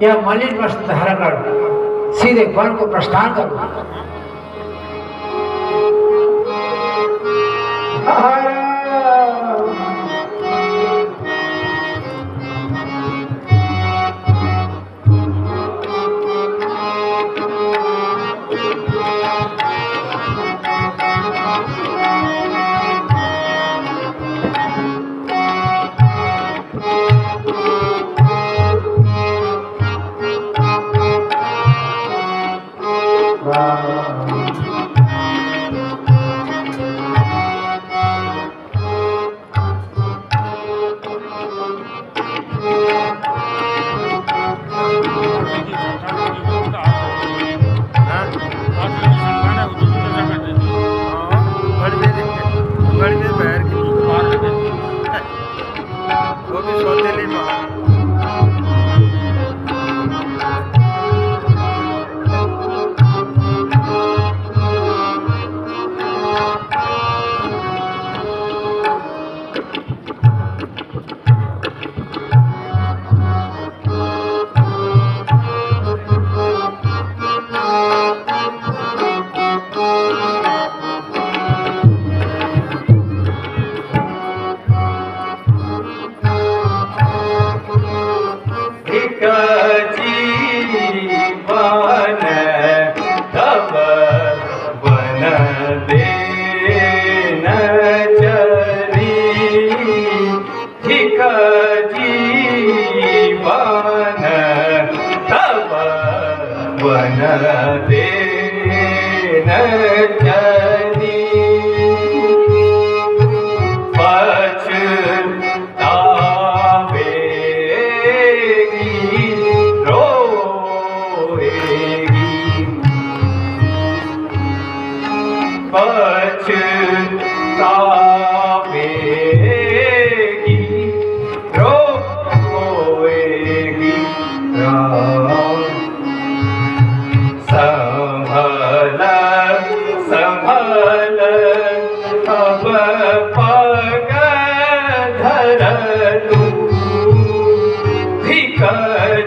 यह मलिन वस्त्र धारण कर सीधे वन को प्रस्थान करो। वो भी सौतेली माँ।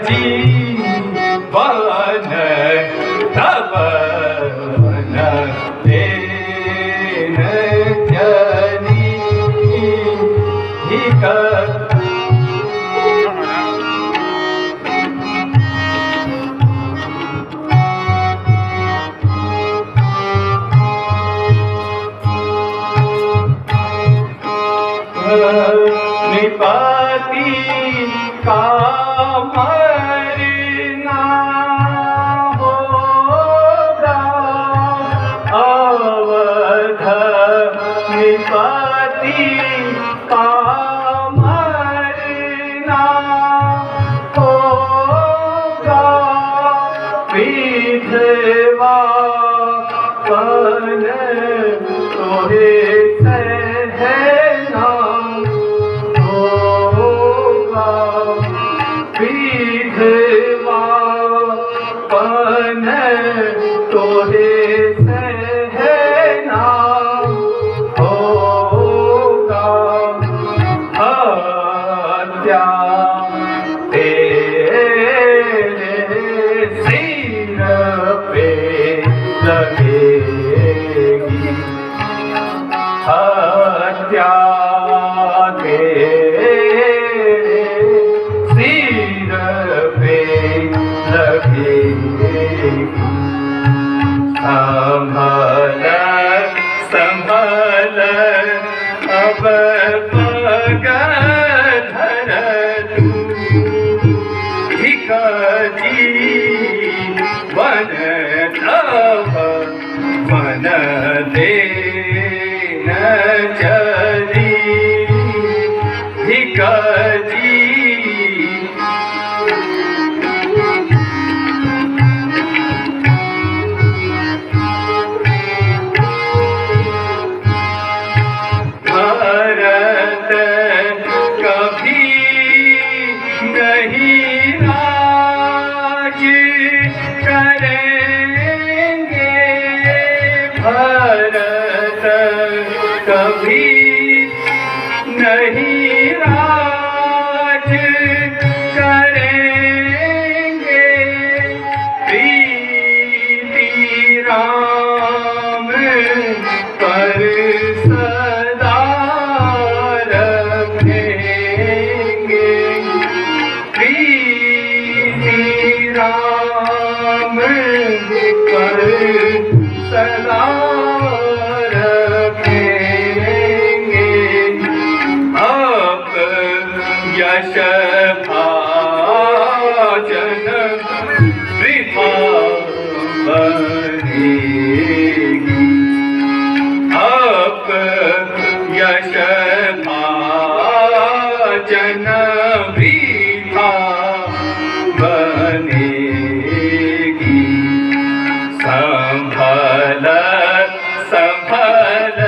जी मरना होगा अवध निपति का मरना होगा विधवा बन तोहे सहना होगा विधवा बन तोहे सहना होगा हत्या तेरे सिर पे लगेगी हत्या तेरे सिर पे लगेगी संभल संभल अब पग धर तू धिक जीवन तब मन दे न चली धिक जी भारत कभी नहीं राज करेंगे भारत कभी नहीं राज करेंगे प्रीति राम पर सदा रखेंगे प्रीति राम पर सदा रखेंगे आप यश भाजन वृथा बनेगी आप यश भाजन वृथा बनेगी संभल संभल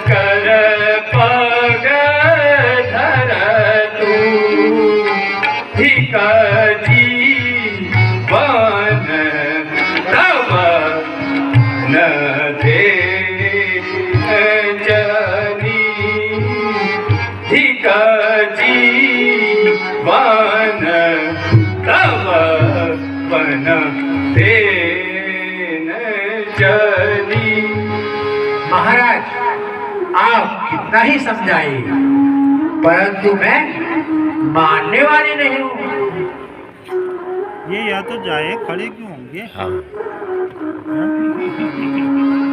कर पग धर तू धिक जीवन तब न दे जनी धिक जीवन तब बन दे जनी। महाराज आप कितना ही समझाइएगा परंतु मैं मानने वाली नहीं हूँ। ये या तो जाए खड़े क्यों होंगे? हाँ। हाँ?